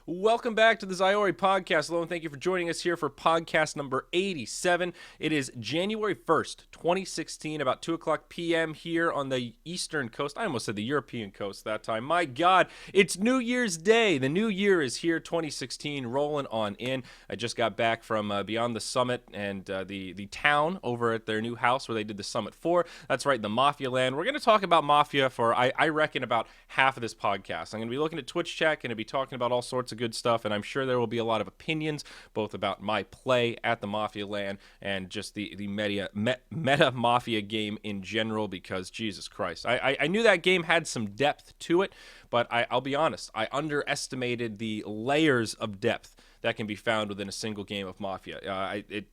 Welcome back to the Zyori podcast. Hello, and thank you for joining us here for podcast number 87. It is January 1st, 2016, about 2 o'clock p.m. here on the Eastern Coast. I almost said the European coast that time. My God, it's New Year's Day. The new year is here, 2016, rolling on in. I just got back from Beyond the Summit and the town over at their new house where they did the Summit 4. That's right, the Mafia LAN. We're going to talk about Mafia for, I reckon, about half of this podcast. I'm going to be looking at Twitch chat, going to be talking about all sorts of good stuff, and I'm sure there will be a lot of opinions both about my play at the Mafia LAN and just the meta Mafia game in general, because Jesus Christ, I knew that game had some depth to it, but I'll be honest, I underestimated the layers of depth that can be found within a single game of Mafia. It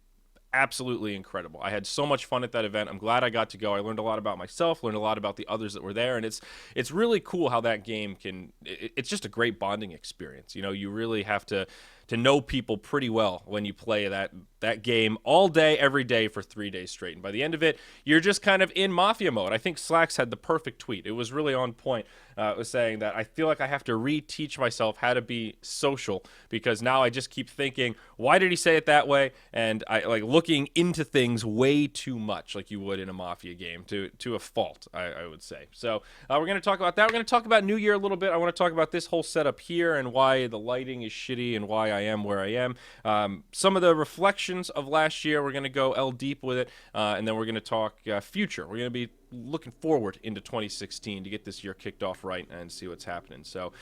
absolutely incredible. I had so much fun at that event. I'm glad I got to go. I learned a lot about myself, learned a lot about the others that were there, and it's really cool how that game it's just a great bonding experience. You know, you really have to know people pretty well when you play that game all day, every day for 3 days straight. And by the end of it, you're just kind of in Mafia mode. I think Slacks had the perfect tweet. It was really on point. It was saying that I feel like I have to reteach myself how to be social, because now I just keep thinking, why did he say it that way? And I like looking into things way too much, like you would in a Mafia game, to a fault, I would say. So we're going to talk about that. We're going to talk about New Year a little bit. I want to talk about this whole setup here and why the lighting is shitty and why I am where I am. Some of the reflections of last year, we're going to go L deep with it, and then we're going to talk future. We're going to be looking forward into 2016 to get this year kicked off right and see what's happening. So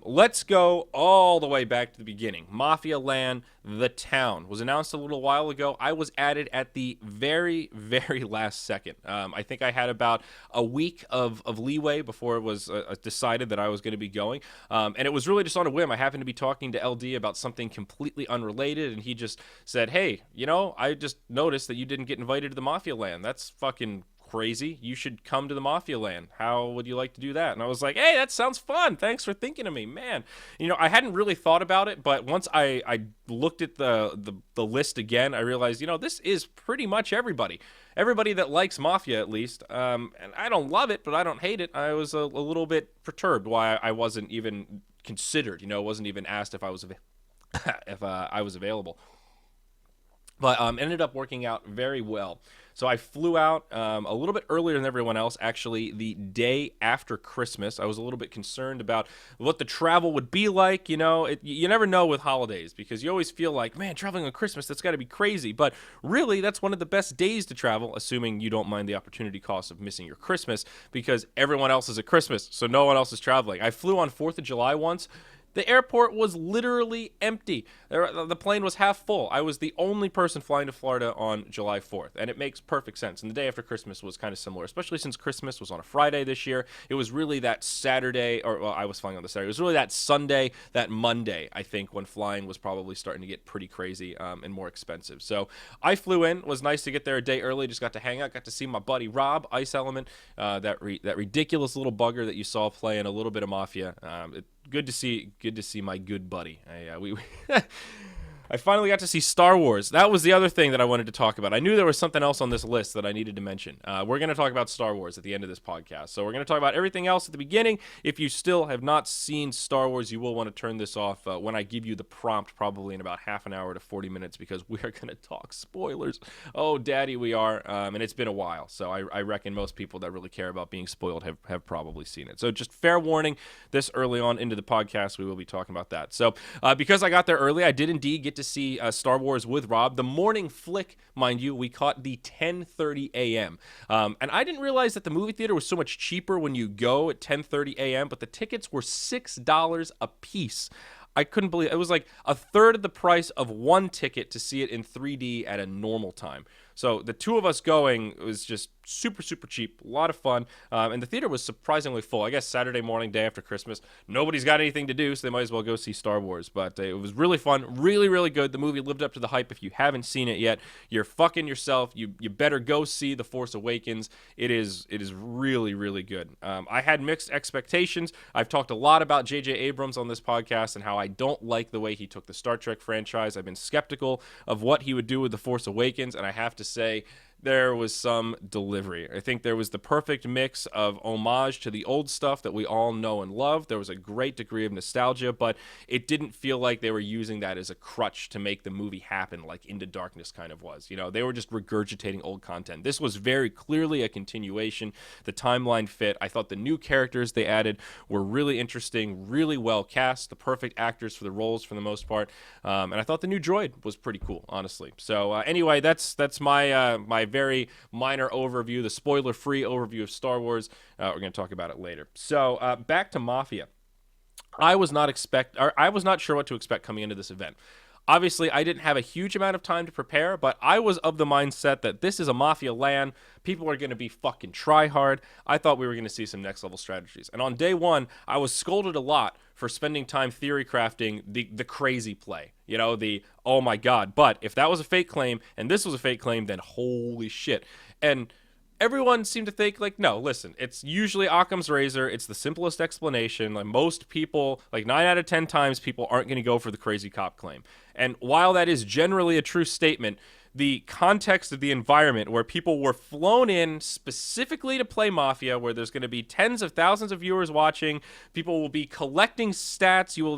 let's go all the way back to the beginning. Mafia LAN, the town, was announced a little while ago. I was added at the very, very last second. I think I had about a week of leeway before it was decided that I was going to be going. And it was really just on a whim. I happened to be talking to LD about something completely unrelated, and he just said, hey, you know, I just noticed that you didn't get invited to the Mafia LAN. That's fucking crazy. You should come to the Mafia LAN. How would you like to do that? And I was like, hey, that sounds fun. Thanks for thinking of me, man. You know, I hadn't really thought about it, but once I looked at the list again, I realized, you know, this is pretty much everybody that likes Mafia, at least. And I don't love it, but I don't hate it. I was a little bit perturbed why I wasn't even considered. You know, wasn't even asked if I was I was available. But ended up working out very well. So I flew out a little bit earlier than everyone else, actually the day after Christmas. I was a little bit concerned about what the travel would be like. You know, you never know with holidays, because you always feel like, man, traveling on Christmas, that's got to be crazy. But really, that's one of the best days to travel, assuming you don't mind the opportunity cost of missing your Christmas, because everyone else is at Christmas, so no one else is traveling. I flew on 4th of July once. The airport was literally empty. The plane was half full. I was the only person flying to Florida on July 4th, and it makes perfect sense. And the day after Christmas was kind of similar, especially since Christmas was on a Friday this year. It was really that Saturday, or well, I was flying on the Saturday. It was really that Sunday, that Monday, I think, when flying was probably starting to get pretty crazy and more expensive. So I flew in. It was nice to get there a day early. Just got to hang out. Got to see my buddy Rob, Ice Element, that ridiculous little bugger that you saw playing a little bit of Mafia. Good to see my good buddy. I finally got to see Star Wars. That was the other thing that I wanted to talk about. I knew there was something else on this list that I needed to mention. We're going to talk about Star Wars at the end of this podcast. So we're going to talk about everything else at the beginning. If you still have not seen Star Wars, you will want to turn this off when I give you the prompt, probably in about half an hour to 40 minutes, because we are going to talk spoilers. Oh, daddy, we are. And it's been a while. So I reckon most people that really care about being spoiled have probably seen it. So just fair warning, this early on into the podcast, we will be talking about that. So because I got there early, I did indeed get to see Star Wars with Rob. The morning flick, mind you, we caught the 10:30 a.m. And I didn't realize that the movie theater was so much cheaper when you go at 10:30 a.m., but the tickets were $6 a piece. I couldn't believe it. It was like a third of the price of one ticket to see it in 3D at a normal time. So the two of us going was just super, super cheap, a lot of fun, and the theater was surprisingly full. I guess Saturday morning, day after Christmas, nobody's got anything to do, so they might as well go see Star Wars. But it was really fun, really, really good. The movie lived up to the hype. If you haven't seen it yet, you're fucking yourself. You better go see The Force Awakens. It is really, really good. I had mixed expectations. I've talked a lot about J.J. Abrams on this podcast and how I don't like the way he took the Star Trek franchise. I've been skeptical of what he would do with The Force Awakens, and I have to say, there was some delivery. I think there was the perfect mix of homage to the old stuff that we all know and love. There was a great degree of nostalgia, but it didn't feel like they were using that as a crutch to make the movie happen like Into Darkness kind of was. You know, they were just regurgitating old content. This was very clearly a continuation. The timeline fit. I thought the new characters they added were really interesting, really well cast, the perfect actors for the roles for the most part. And I thought the new droid was pretty cool, honestly. So anyway, that's my my very minor overview, the spoiler-free overview of Star Wars. We're going to talk about it later. So back to Mafia. I was not sure what to expect coming into this event. Obviously, I didn't have a huge amount of time to prepare, but I was of the mindset that this is a Mafia LAN. People are going to be fucking try hard. I thought we were going to see some next level strategies. And on day one, I was scolded a lot for spending time theory crafting the crazy play. You know, the, oh my God. But if that was a fake claim and this was a fake claim, then holy shit. And everyone seemed to think, like, no, listen, it's usually Occam's razor. It's the simplest explanation. Like, most people, like 9 out of 10 times, people aren't going to go for the crazy cop claim. And while that is generally a true statement, the context of the environment where people were flown in specifically to play Mafia, where there's going to be tens of thousands of viewers watching, people will be collecting stats, you will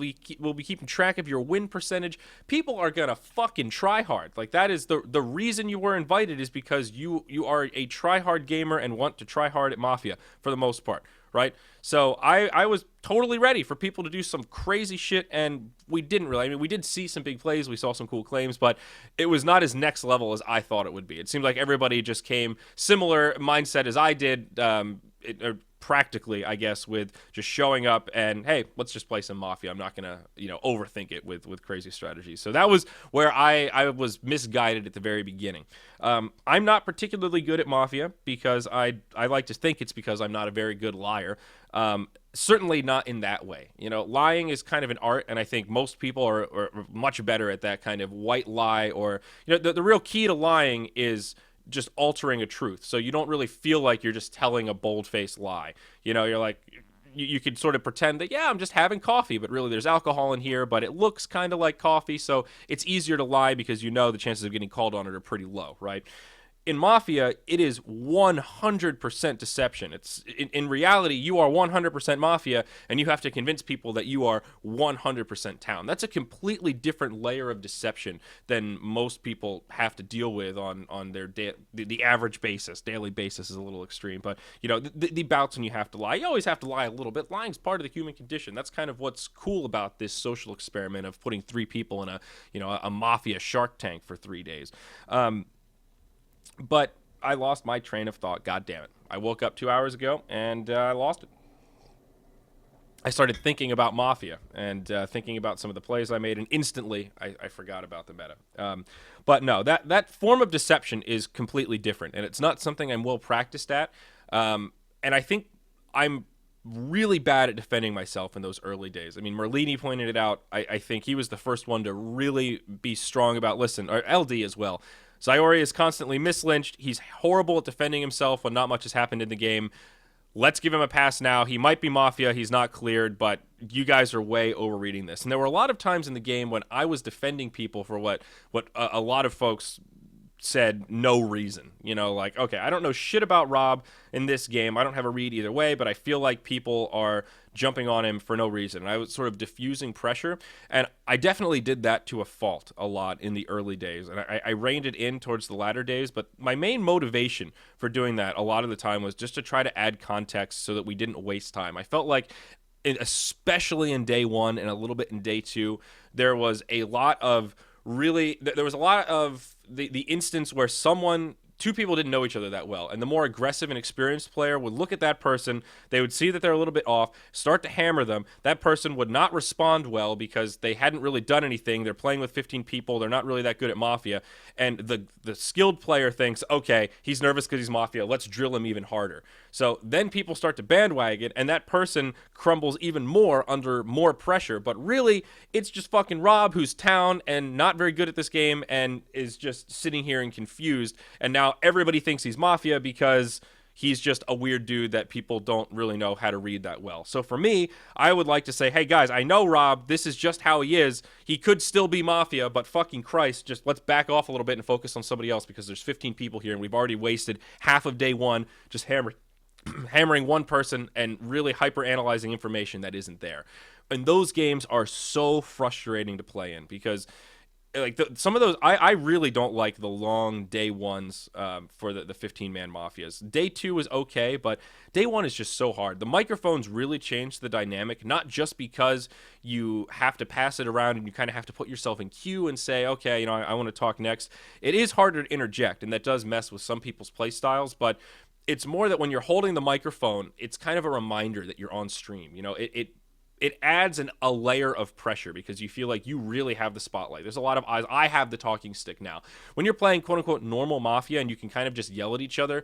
be keeping track of your win percentage. People are going to fucking try hard. Like, that is the reason you were invited, is because you are a try hard gamer and want to try hard at Mafia for the most part, right? So I was totally ready for people to do some crazy shit, and we didn't really. I mean, we did see some big plays, we saw some cool claims, but it was not as next level as I thought it would be. It seemed like everybody just came similar mindset as I did, practically, I guess, with just showing up and, hey, let's just play some Mafia. I'm not gonna, overthink it with crazy strategies. So that was where I was misguided at the very beginning. I'm not particularly good at Mafia because I like to think it's because I'm not a very good liar. Certainly not in that way. Lying is kind of an art, and I think most people are much better at that kind of white lie, or the real key to lying is just altering a truth. So you don't really feel like you're just telling a bold-faced lie. You're like, you could sort of pretend that, yeah, I'm just having coffee, but really there's alcohol in here, but it looks kind of like coffee, so it's easier to lie because the chances of getting called on it are pretty low, right? In Mafia, it is 100% deception. It's in reality, you are 100% Mafia, and you have to convince people that you are 100% town. That's a completely different layer of deception than most people have to deal with on their the average basis. Daily basis is a little extreme, but the bouts when you have to lie, you always have to lie a little bit. Lying's part of the human condition. That's kind of what's cool about this social experiment of putting 3 people in a Mafia Shark Tank for 3 days. But I lost my train of thought. God damn it. I woke up 2 hours ago and I lost it. I started thinking about Mafia and thinking about some of the plays I made, and instantly I forgot about the meta. But no, that form of deception is completely different, and it's not something I'm well practiced at. And I think I'm really bad at defending myself in those early days. I mean, Merlini pointed it out. I think he was the first one to really be strong about, listen, or LD as well. Zyori is constantly mislynched. He's horrible at defending himself when not much has happened in the game. Let's give him a pass now. He might be Mafia. He's not cleared, but you guys are way overreading this. And there were a lot of times in the game when I was defending people for what a lot of folks said no reason. Like, okay, I don't know shit about Rob in this game. I don't have a read either way, but I feel like people are jumping on him for no reason. And I was sort of diffusing pressure, and I definitely did that to a fault a lot in the early days, and I reined it in towards the latter days. But my main motivation for doing that a lot of the time was just to try to add context so that we didn't waste time. I felt like, especially in day 1 and a little bit in day 2, there was a lot of the instance where 2 people didn't know each other that well, and the more aggressive and experienced player would look at that person, they would see that they're a little bit off, start to hammer them. That person would not respond well because they hadn't really done anything. They're playing with 15 people. They're not really that good at Mafia, and the skilled player thinks, okay, he's nervous because he's Mafia. Let's drill him even harder. So then people start to bandwagon, and that person crumbles even more under more pressure. But really, it's just fucking Rob, who's town and not very good at this game and is just sitting here and confused. And now everybody thinks he's Mafia because he's just a weird dude that people don't really know how to read that well. So for me, I would like to say, hey guys, I know Rob, this is just how he is. He could still be Mafia, but fucking Christ, just let's back off a little bit and focus on somebody else, because there's 15 people here and we've already wasted half of day one just hammering one person and really hyper analyzing information that isn't there. And those games are so frustrating to play in, because like some of those, I really don't like the long day ones for the 15-man mafias. Day two is okay, but day one is just so hard. The microphones really changed the dynamic, not just because you have to pass it around and you kind of have to put yourself in queue and say, okay, you know, I want to talk next. It is harder to interject, and that does mess with some people's play styles, but it's more that when you're holding the microphone, it's kind of a reminder that you're on stream. You know, it adds a layer of pressure, because you feel like you really have the spotlight. There's a lot of eyes. I have the talking stick now. When you're playing quote-unquote normal Mafia and you can kind of just yell at each other,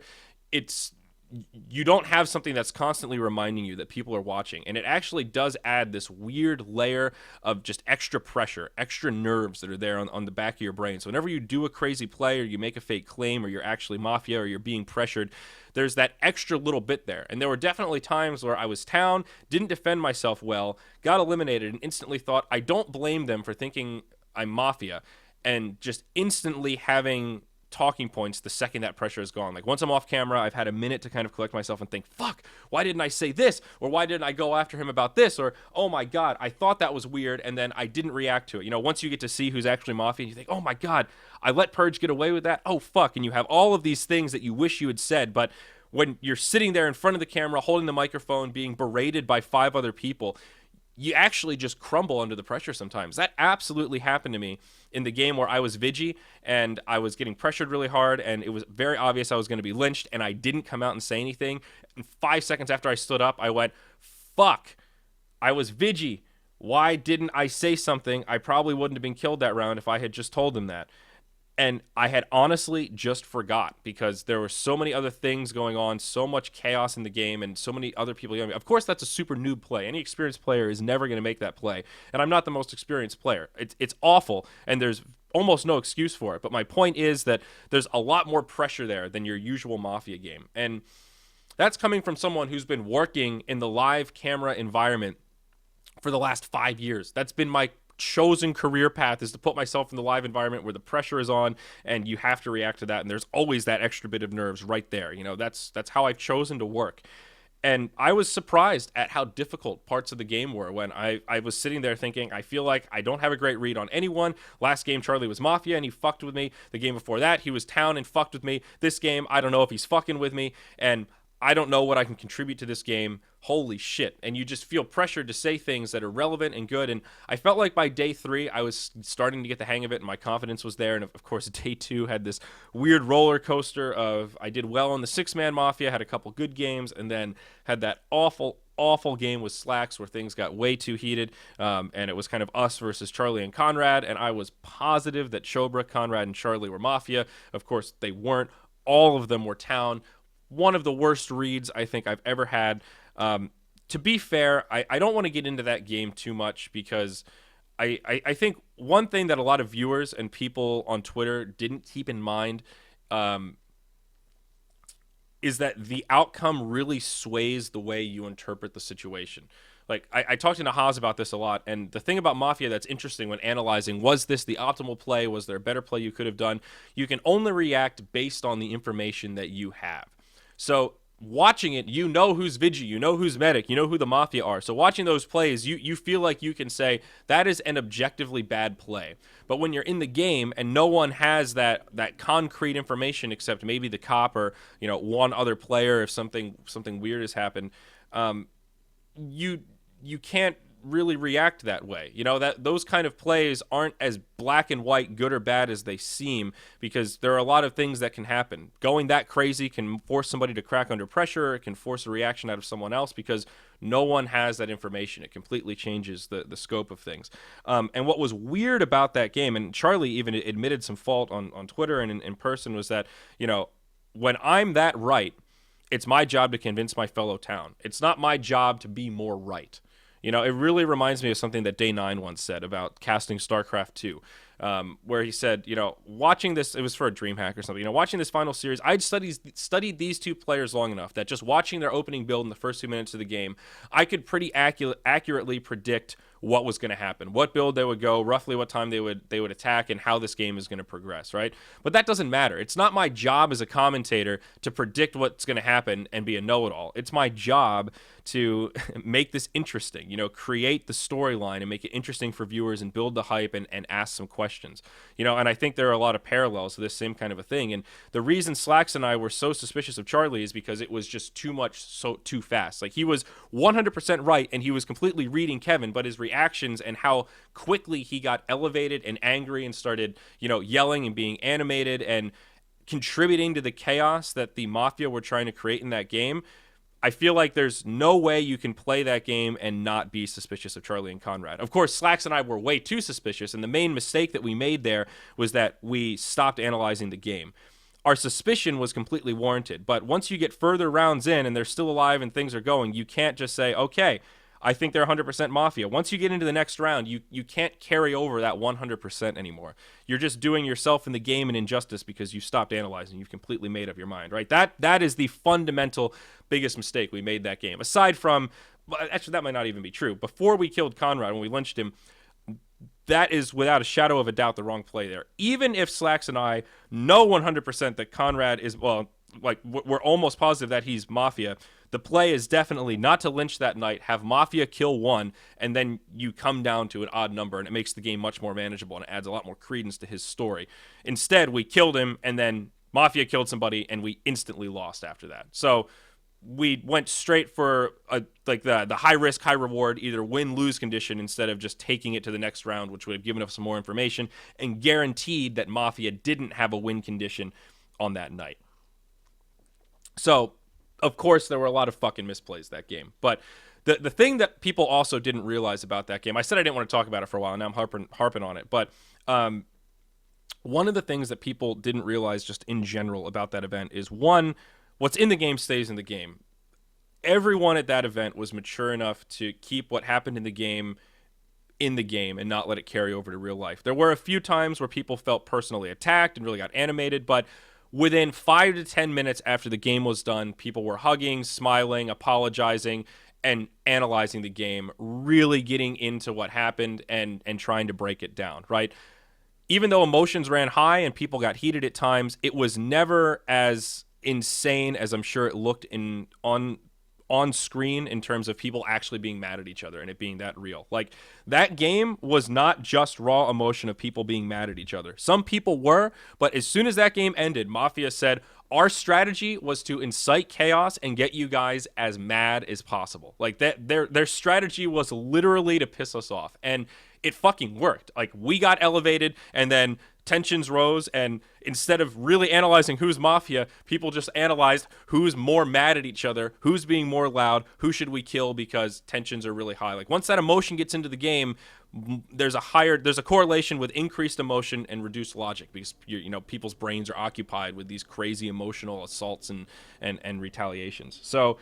you don't have something that's constantly reminding you that people are watching. And it actually does add this weird layer of just extra pressure, extra nerves that are there on the back of your brain. So whenever you do a crazy play, or you make a fake claim, or you're actually Mafia, or you're being pressured, there's that extra little bit there. And there were definitely times where I was town, didn't defend myself well, got eliminated, and instantly thought, I don't blame them for thinking I'm Mafia, and just instantly having talking points the second that pressure is gone. Like once I'm off camera, I've had a minute to kind of collect myself and think, fuck, why didn't I say this? Or why didn't I go after him about this? Or, oh my God, I thought that was weird, and then I didn't react to it. You know, once you get to see who's actually Mafia, you think, oh my God, I let Purge get away with that? Oh fuck. And you have all of these things that you wish you had said, but when you're sitting there in front of the camera, holding the microphone, being berated by 5 other people, you actually just crumble under the pressure sometimes. That absolutely happened to me in the game where I was Vigi and I was getting pressured really hard, and it was very obvious I was going to be lynched, and I didn't come out and say anything. And 5 seconds after I stood up, I went, fuck, I was Vigi. Why didn't I say something? I probably wouldn't have been killed that round if I had just told them that. And I had honestly just forgot, because there were so many other things going on, so much chaos in the game, and so many other people. Of course, that's a super noob play. Any experienced player is never going to make that play. And I'm not the most experienced player. It's awful, and there's almost no excuse for it. But my point is that there's a lot more pressure there than your usual Mafia game. And that's coming from someone who's been working in the live camera environment for the last 5 years. That's been my chosen career path, is to put myself in the live environment where the pressure is on and you have to react to that, and there's always that extra bit of nerves right there. You know, that's how I've chosen to work. And I was surprised at how difficult parts of the game were when I was sitting there thinking, I feel like I don't have a great read on anyone. Last game, Charlie was Mafia and he fucked with me. The game before that, he was Town and fucked with me. This game, I don't know if he's fucking with me, and I don't know what I can contribute to this game. Holy shit. And you just feel pressured to say things that are relevant and good. And I felt like by day 3, I was starting to get the hang of it and my confidence was there. And of course, day 2 had this weird roller coaster of, I did well on the 6-man Mafia, had a couple good games, and then had that awful game with Slacks where things got way too heated. And it was kind of us versus Charlie and Conrad. And I was positive that Chobra, Conrad, and Charlie were Mafia. Of course, they weren't. All of them were Town. One of the worst reads I think I've ever had. To be fair, I don't want to get into that game too much, because I think one thing that a lot of viewers and people on Twitter didn't keep in mind is that the outcome really sways the way you interpret the situation. Like, I talked to Nahaz about this a lot, and the thing about Mafia that's interesting when analyzing, was this the optimal play? Was there a better play you could have done? You can only react based on the information that you have. So watching it, you know who's Vigi, you know who's Medic, you know who the Mafia are. So watching those plays, you feel like you can say, that is an objectively bad play. But when you're in the game and no one has that concrete information except maybe the cop or, you know, one other player, if something weird has happened, you can't really react that way. You know, that those kind of plays aren't as black and white, good or bad as they seem, because there are a lot of things that can happen. Going that crazy can force somebody to crack under pressure. It can force a reaction out of someone else because no one has that information. It completely changes the scope of things. And what was weird about that game, and Charlie even admitted some fault on Twitter and in person, was that, you know, when I'm that right, it's my job to convince my fellow Town. It's not my job to be more right. You know, it really reminds me of something that Day 9 once said about casting StarCraft 2, where he said, you know, watching this, it was for a DreamHack or something, you know, watching this final series, I'd studied these two players long enough that just watching their opening build in the first 2 minutes of the game, I could pretty accurately predict what was going to happen, what build they would go, roughly what time they would attack, and how this game is going to progress, right? But that doesn't matter. It's not my job as a commentator to predict what's going to happen and be a know-it-all. It's my job to make this interesting, you know, create the storyline and make it interesting for viewers and build the hype and ask some questions, you know. And I think there are a lot of parallels to this same kind of a thing. And the reason Slacks and I were so suspicious of Charlie is because it was just too much, so too fast. Like, he was 100% right and he was completely reading Kevin, but his reactions and how quickly he got elevated and angry and started, you know, yelling and being animated and contributing to the chaos that the Mafia were trying to create in that game, I feel like there's no way you can play that game and not be suspicious of Charlie and Conrad. Of course, Slacks and I were way too suspicious, and the main mistake that we made there was that we stopped analyzing the game. Our suspicion was completely warranted, but once you get further rounds in and they're still alive and things are going, you can't just say, okay, I think they're 100% Mafia. Once you get into the next round, you can't carry over that 100% anymore. You're just doing yourself in the game an injustice because you stopped analyzing. You've completely made up your mind, right? That is the fundamental biggest mistake we made that game. Aside from, actually, that might not even be true. Before we killed Conrad, when we lynched him, that is without a shadow of a doubt the wrong play there. Even if Slacks and I know 100% that Conrad is, well, like, we're almost positive that he's Mafia, the play is definitely not to lynch that night, have Mafia kill one, and then you come down to an odd number, and it makes the game much more manageable, and it adds a lot more credence to his story. Instead, we killed him, and then Mafia killed somebody, and we instantly lost after that. So we went straight for the high risk, high reward, either win-lose condition instead of just taking it to the next round, which would have given us some more information and guaranteed that Mafia didn't have a win condition on that night. So, of course, there were a lot of fucking misplays that game. But the thing that people also didn't realize about that game, I said I didn't want to talk about it for a while, and now I'm harping on it. But one of the things that people didn't realize just in general about that event is, one, what's in the game stays in the game. Everyone at that event was mature enough to keep what happened in the game and not let it carry over to real life. There were a few times where people felt personally attacked and really got animated, but within 5 to 10 minutes after the game was done, people were hugging, smiling, apologizing, and analyzing the game, really getting into what happened and trying to break it down, right? Even though emotions ran high and people got heated at times, it was never as insane as I'm sure it looked on screen in terms of people actually being mad at each other and it being that real. Like, that game was not just raw emotion of people being mad at each other. Some people were, but as soon as that game ended, Mafia said, our strategy was to incite chaos and get you guys as mad as possible. Like, that their strategy was literally to piss us off. And it fucking worked. Like, we got elevated, and then tensions rose, and instead of really analyzing who's Mafia, people just analyzed who's more mad at each other, who's being more loud, who should we kill because tensions are really high. Like, once that emotion gets into the game, there's a correlation with increased emotion and reduced logic because people's brains are occupied with these crazy emotional assaults and retaliations. So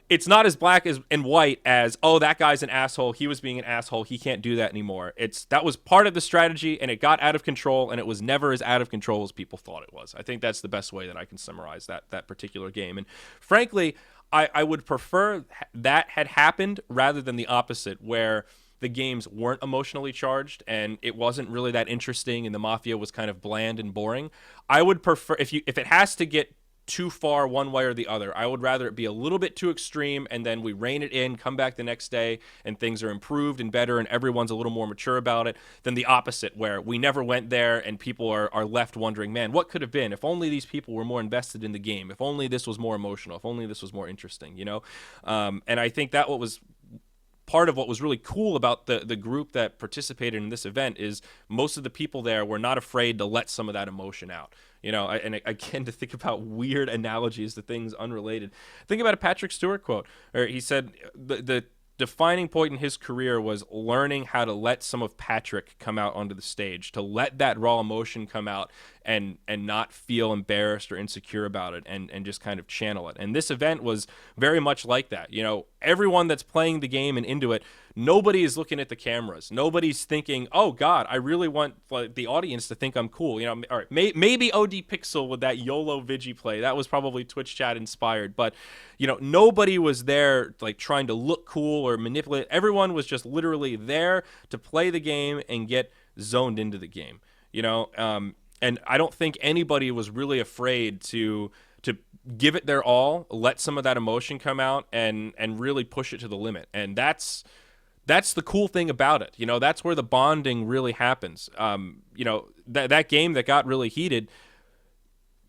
it's not as black and white as, oh, that guy's an asshole, he was being an asshole, he can't do that anymore. That was part of the strategy, and it got out of control, and it was never as out of control as people thought it was. I think that's the best way that I can summarize that particular game. And frankly, I would prefer that had happened rather than the opposite, where the games weren't emotionally charged and it wasn't really that interesting and the Mafia was kind of bland and boring. I would prefer, if it has to get too far one way or the other, I would rather it be a little bit too extreme and then we rein it in, come back the next day and things are improved and better and everyone's a little more mature about it, than the opposite where we never went there and people are left wondering, man, what could have been if only these people were more invested in the game, if only this was more emotional, if only this was more interesting, and I think that was part of what was really cool about the group that participated in this event is most of the people there were not afraid to let some of that emotion out. And again, to think about weird analogies to things unrelated. Think about a Patrick Stewart quote, where he said the defining point in his career was learning how to let some of Patrick come out onto the stage, to let that raw emotion come out and not feel embarrassed or insecure about it, and just kind of channel it. And this event was very much like that. You know, everyone that's playing the game and into it, nobody is looking at the cameras. Nobody's thinking, oh God, I really want the audience to think I'm cool. You know, all right, maybe OD Pixel with that YOLO Vigi play. That was probably Twitch chat inspired. But, you know, nobody was there like trying to look cool or manipulate. Everyone was just literally there to play the game and get zoned into the game. You know, and I don't think anybody was really afraid to give it their all, let some of that emotion come out, and really push it to the limit. And that's the cool thing about it. You know, that's where the bonding really happens. You know, that game that got really heated,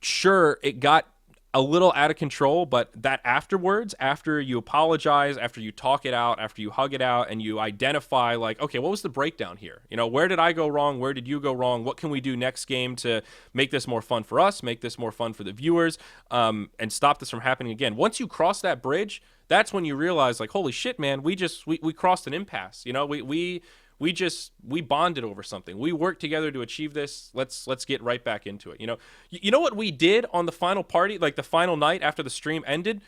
sure, it got a little out of control, but that afterwards, after you apologize, after you talk it out, after you hug it out, and you identify like, okay, what was the breakdown here? You know, where did I go wrong? Where did you go wrong? What can we do next game to make this more fun for us, make this more fun for the viewers, and stop this from happening again? Once you cross that bridge, that's when you realize, like, holy shit, man, we crossed an impasse. You know, we bonded over something. We worked together to achieve this. Let's get right back into it. You know what we did on the final party, like the final night after the stream ended?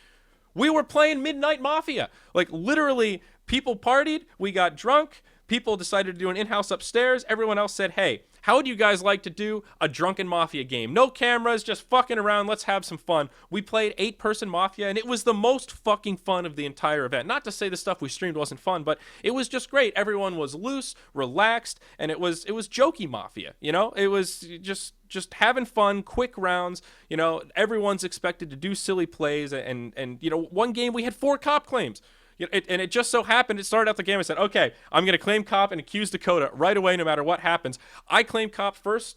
We were playing Midnight Mafia. Like, literally, people partied, we got drunk, people decided to do an in-house upstairs. Everyone else said, hey, how would you guys like to do a drunken Mafia game? No cameras, just fucking around. Let's have some fun. We played 8-person Mafia, and it was the most fucking fun of the entire event. Not to say the stuff we streamed wasn't fun, but it was just great. Everyone was loose, relaxed, and it was jokey Mafia. You know, it was just having fun, quick rounds. You know, everyone's expected to do silly plays, and you know, one game we had 4 cop claims. And it just so happened, it started out the game. I said, okay, I'm going to claim cop and accuse Dakota right away no matter what happens. I claim cop first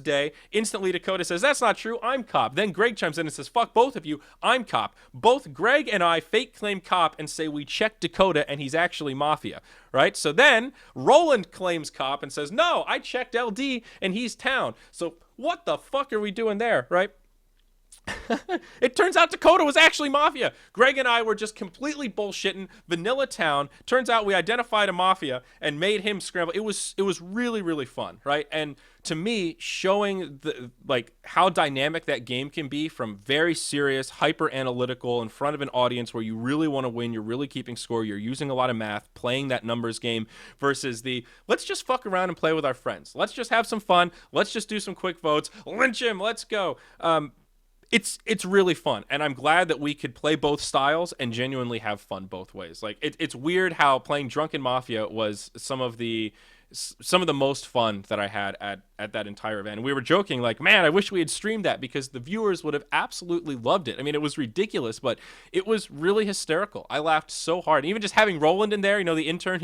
day. Instantly, Dakota says, that's not true. I'm cop. Then Greg chimes in and says, fuck both of you. I'm cop. Both Greg and I fake claim cop and say we checked Dakota and he's actually Mafia, right? So then Roland claims cop and says, no, I checked LD and he's town. So what the fuck are we doing there, right? It turns out Dakota was actually Mafia. Greg and I were just completely bullshitting vanilla town. Turns out we identified a Mafia and made him scramble. It was really, really fun, right? And to me, showing the how dynamic that game can be, from very serious, hyper analytical in front of an audience where you really want to win, you're really keeping score, you're using a lot of math, playing that numbers game, versus the let's just fuck around and play with our friends. Let's just have some fun. Let's just do some quick votes. Lynch him. Let's go. It's really fun, and I'm glad that we could play both styles and genuinely have fun both ways. Like, it's weird how playing Drunken Mafia was some of the most fun that I had at that entire event. And we were joking, like, man, I wish we had streamed that because the viewers would have absolutely loved it. I mean, it was ridiculous, but it was really hysterical. I laughed so hard. Even just having Roland in there, you know, the intern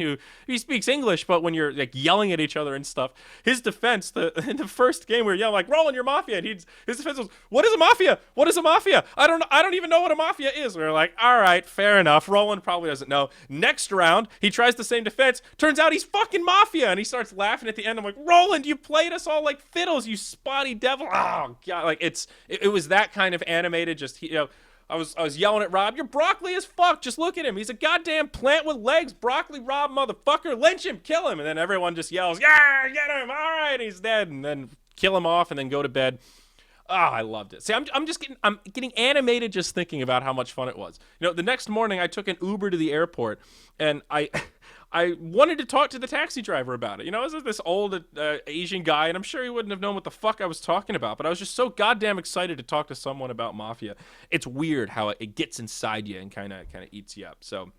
he speaks English, but when you're like yelling at each other and stuff, his defense, in the first game we were yelling like, Roland, you're Mafia. And his defense was, what is a Mafia? What is a Mafia? I don't even know what a Mafia is. We were like, all right, fair enough. Roland probably doesn't know. Next round, he tries the same defense. Turns out he's fucking Mafia. And he starts laughing at the end. I'm like, Roland, you played us all like fiddles, you spotty devil. Oh god, like it was that kind of animated. Just, you know, I was yelling at Rob, you're broccoli as fuck. Just look at him. He's a goddamn plant with legs. Broccoli Rob, motherfucker. Lynch him, kill him. And then everyone just yells, yeah, get him. All right, he's dead. And then kill him off and then go to bed. Oh, I loved it. See, I'm getting animated just thinking about how much fun it was. You know, the next morning I took an Uber to the airport, and I wanted to talk to the taxi driver about it. You know, I was this old Asian guy, and I'm sure he wouldn't have known what the fuck I was talking about, but I was just so goddamn excited to talk to someone about Mafia. It's weird how it gets inside you and kind of eats you up. So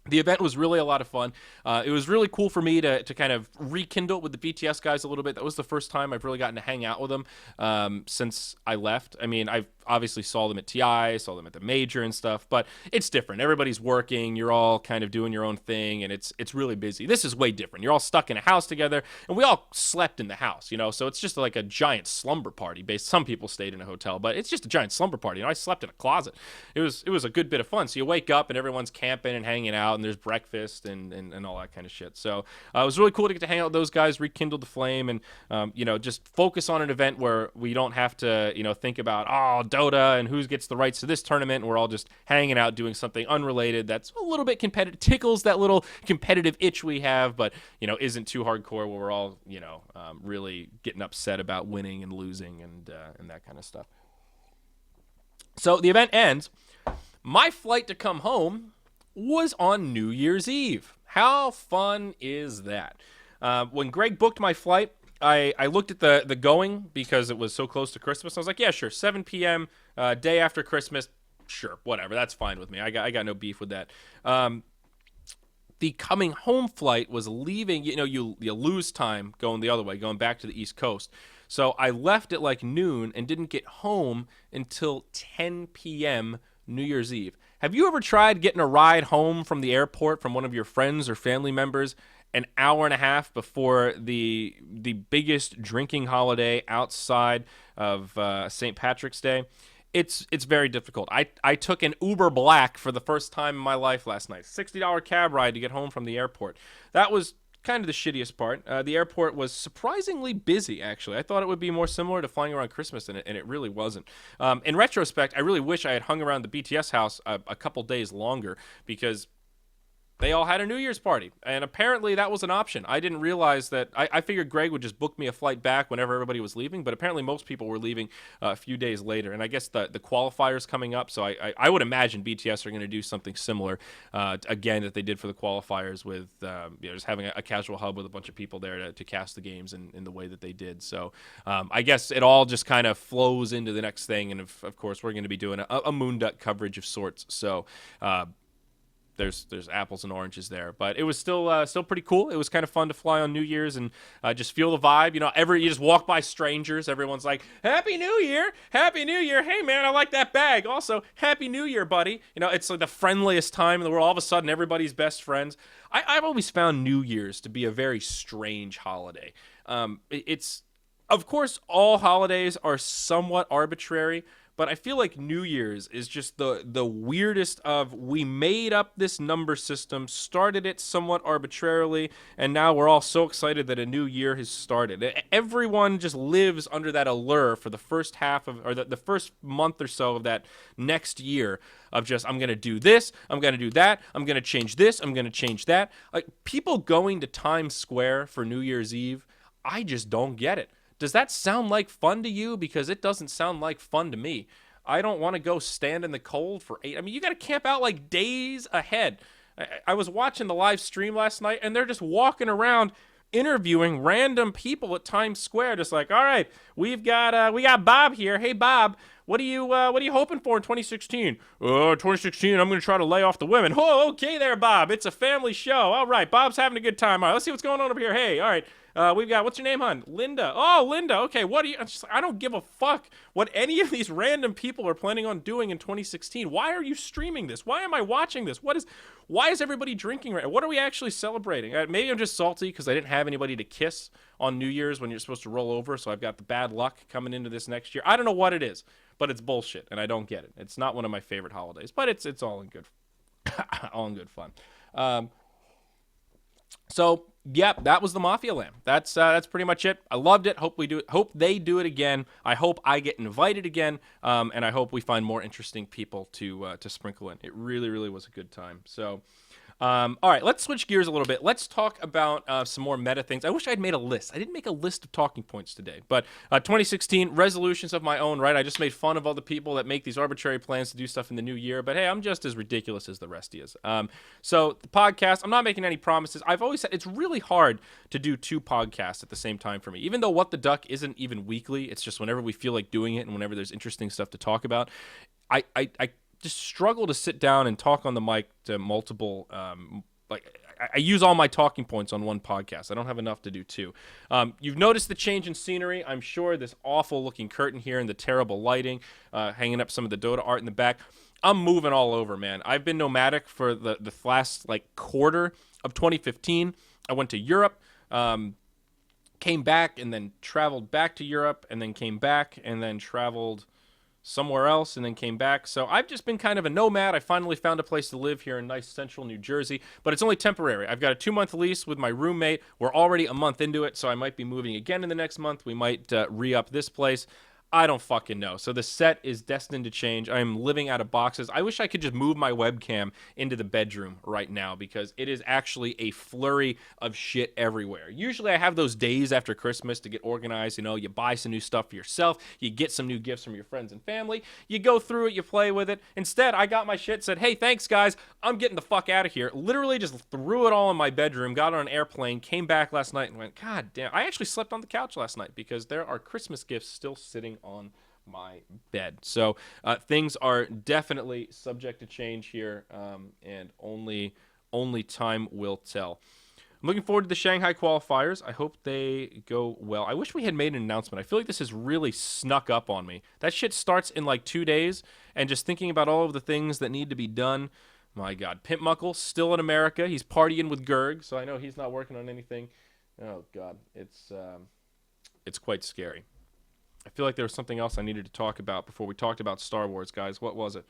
the event was really a lot of fun. It was really cool for me to kind of rekindle with the BTS guys a little bit. That was the first time I've really gotten to hang out with them since I left. I mean, I've obviously saw them at TI, saw them at the Major and stuff, but it's different. Everybody's working. You're all kind of doing your own thing, and it's really busy. This is way different. You're all stuck in a house together, and we all slept in the house, you know, so it's just like a giant slumber party. Some people stayed in a hotel, but it's just a giant slumber party. You know, I slept in a closet. It was a good bit of fun. So you wake up, and everyone's camping and hanging out. out, and there's breakfast and all that kind of shit. So it was really cool to get to hang out with those guys, rekindle the flame, and just focus on an event where we don't have to think about Dota and who gets the rights to this tournament. And we're all just hanging out doing something unrelated that's a little bit competitive, tickles that little competitive itch we have, but isn't too hardcore where we're all really getting upset about winning and losing and that kind of stuff. So the event ends. My flight to come home was on New Year's Eve. How fun is that? When Greg booked my flight, I looked at the going because it was so close to Christmas. I was like, yeah, sure, 7 p.m., day after Christmas, sure, whatever, that's fine with me. I got no beef with that. The coming home flight was leaving, you lose time going the other way, going back to the East Coast. So I left at like noon and didn't get home until 10 p.m. New Year's Eve. Have you ever tried getting a ride home from the airport from one of your friends or family members an hour and a half before the biggest drinking holiday outside of St. Patrick's Day? It's very difficult. I took an Uber Black for the first time in my life last night. $60 cab ride to get home from the airport. That was kind of the shittiest part. The airport was surprisingly busy, actually. I thought it would be more similar to flying around Christmas, and it really wasn't. In retrospect, I really wish I had hung around the BTS house a couple days longer, because they all had a New Year's party, and apparently that was an option. I didn't realize that. I figured Greg would just book me a flight back whenever everybody was leaving, but apparently most people were leaving a few days later, and I guess the qualifiers coming up, so I would imagine BTS are going to do something similar, again, that they did for the qualifiers with just having a casual hub with a bunch of people there to cast the games in the way that they did. So I guess it all just kind of flows into the next thing, and of course we're going to be doing a Moonduck coverage of sorts, so there's apples and oranges there, but it was still pretty cool. It was kind of fun to fly on New Year's and just feel the vibe. You just walk by strangers, everyone's like, "Happy New Year, Happy New Year! Hey man, I like that bag. Also, Happy New Year, buddy." It's like the friendliest time in the world. All of a sudden, everybody's best friends. I've always found New Year's to be a very strange holiday. It's, of course, all holidays are somewhat arbitrary, but I feel like New Year's is just the weirdest of, we made up this number system, started it somewhat arbitrarily, and now we're all so excited that a new year has started. Everyone just lives under that allure for the first half of, or the first month or so of that next year of just, I'm going to do this, I'm going to do that, I'm going to change this, I'm going to change that. Like, people going to Times Square for New Year's Eve, I just don't get it. Does that sound like fun to you? Because it doesn't sound like fun to me. I don't want to go stand in the cold for 8. I mean, you got to camp out like days ahead. I was watching the live stream last night, and they're just walking around interviewing random people at Times Square, just like, all right, we got Bob here. Hey, Bob, what are you hoping for in 2016? 2016, I'm going to try to lay off the women. Oh, okay there, Bob. It's a family show. All right, Bob's having a good time. All right, let's see what's going on over here. Hey, all right. We've got, what's your name, hon? Linda. Oh, Linda. Okay, what are you? I don't give a fuck what any of these random people are planning on doing in 2016. Why are you streaming this? Why am I watching this? Why is everybody drinking right now? What are we actually celebrating? Maybe I'm just salty because I didn't have anybody to kiss on New Year's when you're supposed to roll over, so I've got the bad luck coming into this next year. I don't know what it is, but it's bullshit, and I don't get it. It's not one of my favorite holidays, but it's all in good, all in good fun. So, yep, that was the Mafia LAN. That's pretty much it. I loved it. Hope they do it again. I hope I get invited again, and I hope we find more interesting people to sprinkle in. It really, really was a good time. So, all right, let's switch gears a little bit. Let's talk about some more meta things. I wish I'd made a list. I didn't make a list of talking points today, but 2016 resolutions of my own, right? I just made fun of all the people that make these arbitrary plans to do stuff in the new year, but hey, I'm just as ridiculous as the rest is. So the podcast, I'm not making any promises. I've always said it's really hard to do 2 podcasts at the same time for me, even though What the Duck isn't even weekly. It's just whenever we feel like doing it and whenever there's interesting stuff to talk about. I just struggle to sit down and talk on the mic to multiple, I use all my talking points on one podcast. I don't have enough to do 2. You've noticed the change in scenery, I'm sure. This awful looking curtain here and the terrible lighting, hanging up some of the Dota art in the back. I'm moving all over, man. I've been nomadic for the last quarter of 2015. I went to Europe, came back, and then traveled back to Europe, and then came back, and then traveled somewhere else and then came back. So I've just been kind of a nomad. I finally found a place to live here in nice central New Jersey, but it's only temporary. I've got a 2-month lease with my roommate. We're already a month into it, so I might be moving again in the next month. We might re-up this place. I don't fucking know. So the set is destined to change. I am living out of boxes. I wish I could just move my webcam into the bedroom right now because it is actually a flurry of shit everywhere. Usually I have those days after Christmas to get organized. You know, you buy some new stuff for yourself. You get some new gifts from your friends and family. You go through it. You play with it. Instead, I got my shit, said, hey, thanks, guys. I'm getting the fuck out of here. Literally just threw it all in my bedroom, got on an airplane, came back last night and went, God damn. I actually slept on the couch last night because there are Christmas gifts still sitting on my bed. So things are definitely subject to change here, and only time will tell. I'm looking forward to the Shanghai qualifiers. I hope they go well. I wish we had made an announcement. I feel like this has really snuck up on me. That shit starts in like 2 days, and just thinking about all of the things that need to be done. My God, Pimp Muckle still in America. He's partying with Gerg, so I know he's not working on anything. Oh God, it's quite scary. I feel like there was something else I needed to talk about before we talked about Star Wars, guys. What was it?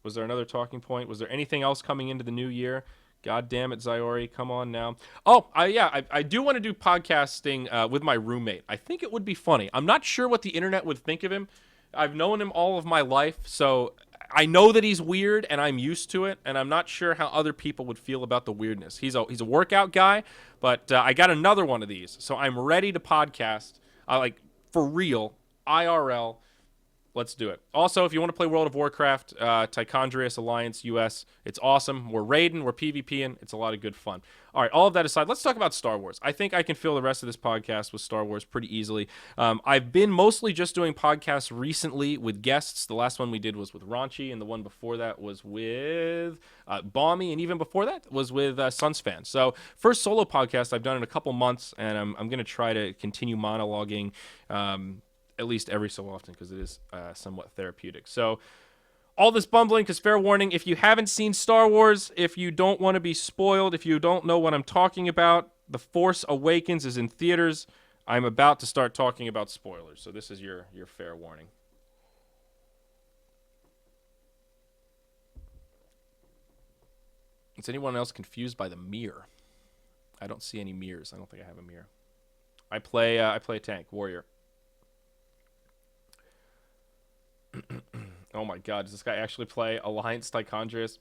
Was there another talking point? Was there anything else coming into the new year? God damn it, Zyori, come on now. Oh, I do want to do podcasting with my roommate. I think it would be funny. I'm not sure what the internet would think of him. I've known him all of my life, so I know that he's weird, and I'm used to it, and I'm not sure how other people would feel about the weirdness. He's a workout guy, but I got another one of these, so I'm ready to podcast, for real, IRL. Let's do it. Also, if you want to play World of Warcraft, Tichondrius Alliance US, it's awesome. We're raiding, we're PvPing. It's a lot of good fun. All right, all of that aside, let's talk about Star Wars. I think I can fill the rest of this podcast with Star Wars pretty easily. I've been mostly just doing podcasts recently with guests. The last one we did was with Raunchy, and the one before that was with Balmy, and even before that was with Sunsfan. So first solo podcast I've done in a couple months, and I'm going to try to continue monologuing at least every so often because it is somewhat therapeutic. So all this bumbling, because fair warning, if you haven't seen Star Wars, if you don't want to be spoiled, if you don't know what I'm talking about, The Force Awakens is in theaters. I'm about to start talking about spoilers, so this is your fair warning. Is anyone else confused by the mirror? I don't see any mirrors. I don't think I have a mirror. I play a tank, warrior. Oh my God, does this guy actually play Alliance Tichondrius?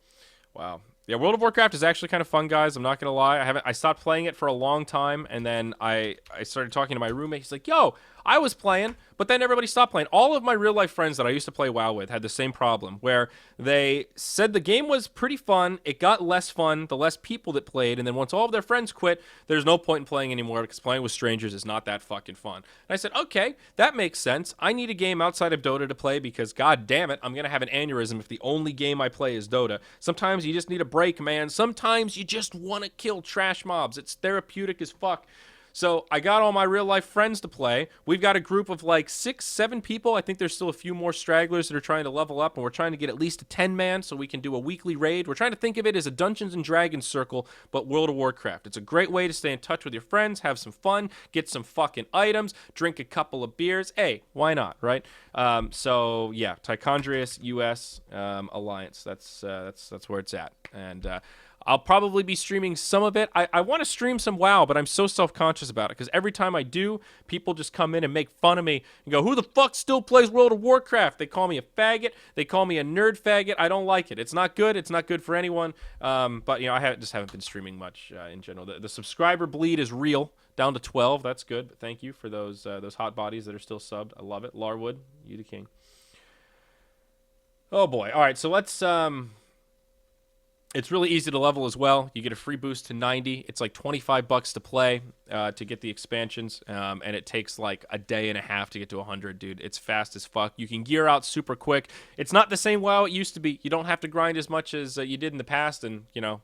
Wow. Yeah, World of Warcraft is actually kind of fun, guys. I'm not gonna lie. I stopped playing it for a long time, and then I started talking to my roommate. He's like, "Yo, I was playing, but then everybody stopped playing." All of my real life friends that I used to play WoW with had the same problem, where they said the game was pretty fun. It got less fun the less people that played, and then once all of their friends quit, there's no point in playing anymore because playing with strangers is not that fucking fun. And I said, "Okay, that makes sense. I need a game outside of Dota to play because, god damn it, I'm gonna have an aneurysm if the only game I play is Dota." Sometimes you just need a break, man. Sometimes you just want to kill trash mobs. It's therapeutic as fuck. So I got all my real life friends to play. We've got a group of like 6, 7 people. I think there's still a few more stragglers that are trying to level up, and we're trying to get at least a 10-man so we can do a weekly raid. We're trying to think of it as a Dungeons and Dragons circle, but World of Warcraft. It's a great way to stay in touch with your friends, have some fun, get some fucking items, drink a couple of beers. Hey, why not, right? So yeah, Tichondrius US Alliance. That's where it's at, and I'll probably be streaming some of it. I want to stream some WoW, but I'm so self-conscious about it because every time I do, people just come in and make fun of me and go, "Who the fuck still plays World of Warcraft?" They call me a faggot. They call me a nerd faggot. I don't like it. It's not good. It's not good for anyone. But you know, just haven't been streaming much in general. The subscriber bleed is real. Down to 12. That's good. But thank you for those hot bodies that are still subbed. I love it. Larwood, you the king. Oh boy. All right. So let's. It's really easy to level as well. You get a free boost to 90. It's like $25 to play to get the expansions, and it takes like a day and a half to get to 100, dude. It's fast as fuck. You can gear out super quick. It's not the same WoW it used to be. You don't have to grind as much as you did in the past, and you know,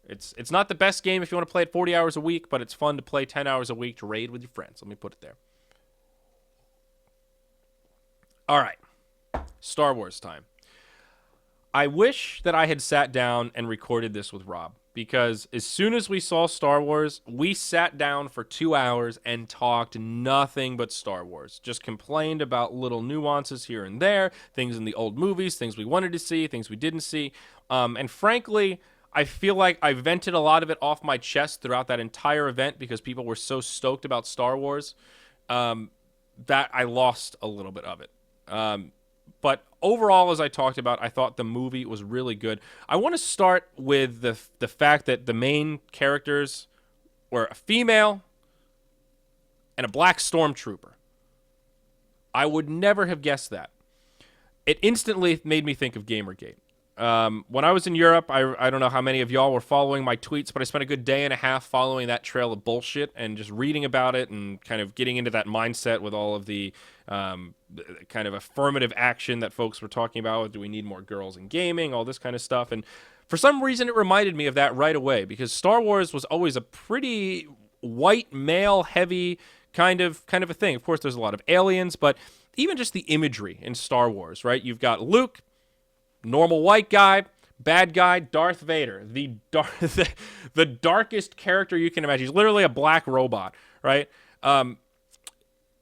it's not the best game if you want to play it 40 hours a week, but it's fun to play 10 hours a week to raid with your friends. Let me put it there. All right, Star Wars time. I wish that I had sat down and recorded this with Rob. because as soon as we saw Star Wars, we sat down for 2 hours and talked nothing but Star Wars. Just complained about little nuances here and there, things in the old movies, things we wanted to see, things we didn't see. And frankly, I feel like I vented a lot of it off my chest throughout that entire event because people were so stoked about Star Wars that I lost a little bit of it. But overall, as I talked about, I thought the movie was really good. I want to start with the fact that the main characters were a female and a black stormtrooper. I would never have guessed that. It instantly made me think of Gamergate. When I was in Europe, I don't know how many of y'all were following my tweets, but I spent a good day and a half following that trail of bullshit and just reading about it and kind of getting into that mindset with all of the kind of affirmative action that folks were talking about. Do we need more girls in gaming? All this kind of stuff. And for some reason, it reminded me of that right away because Star Wars was always a pretty white, male-heavy kind of a thing. Of course, there's a lot of aliens, but even just the imagery in Star Wars, right? You've got Luke, normal white guy, bad guy, Darth Vader, the darkest character you can imagine. He's literally a black robot, right?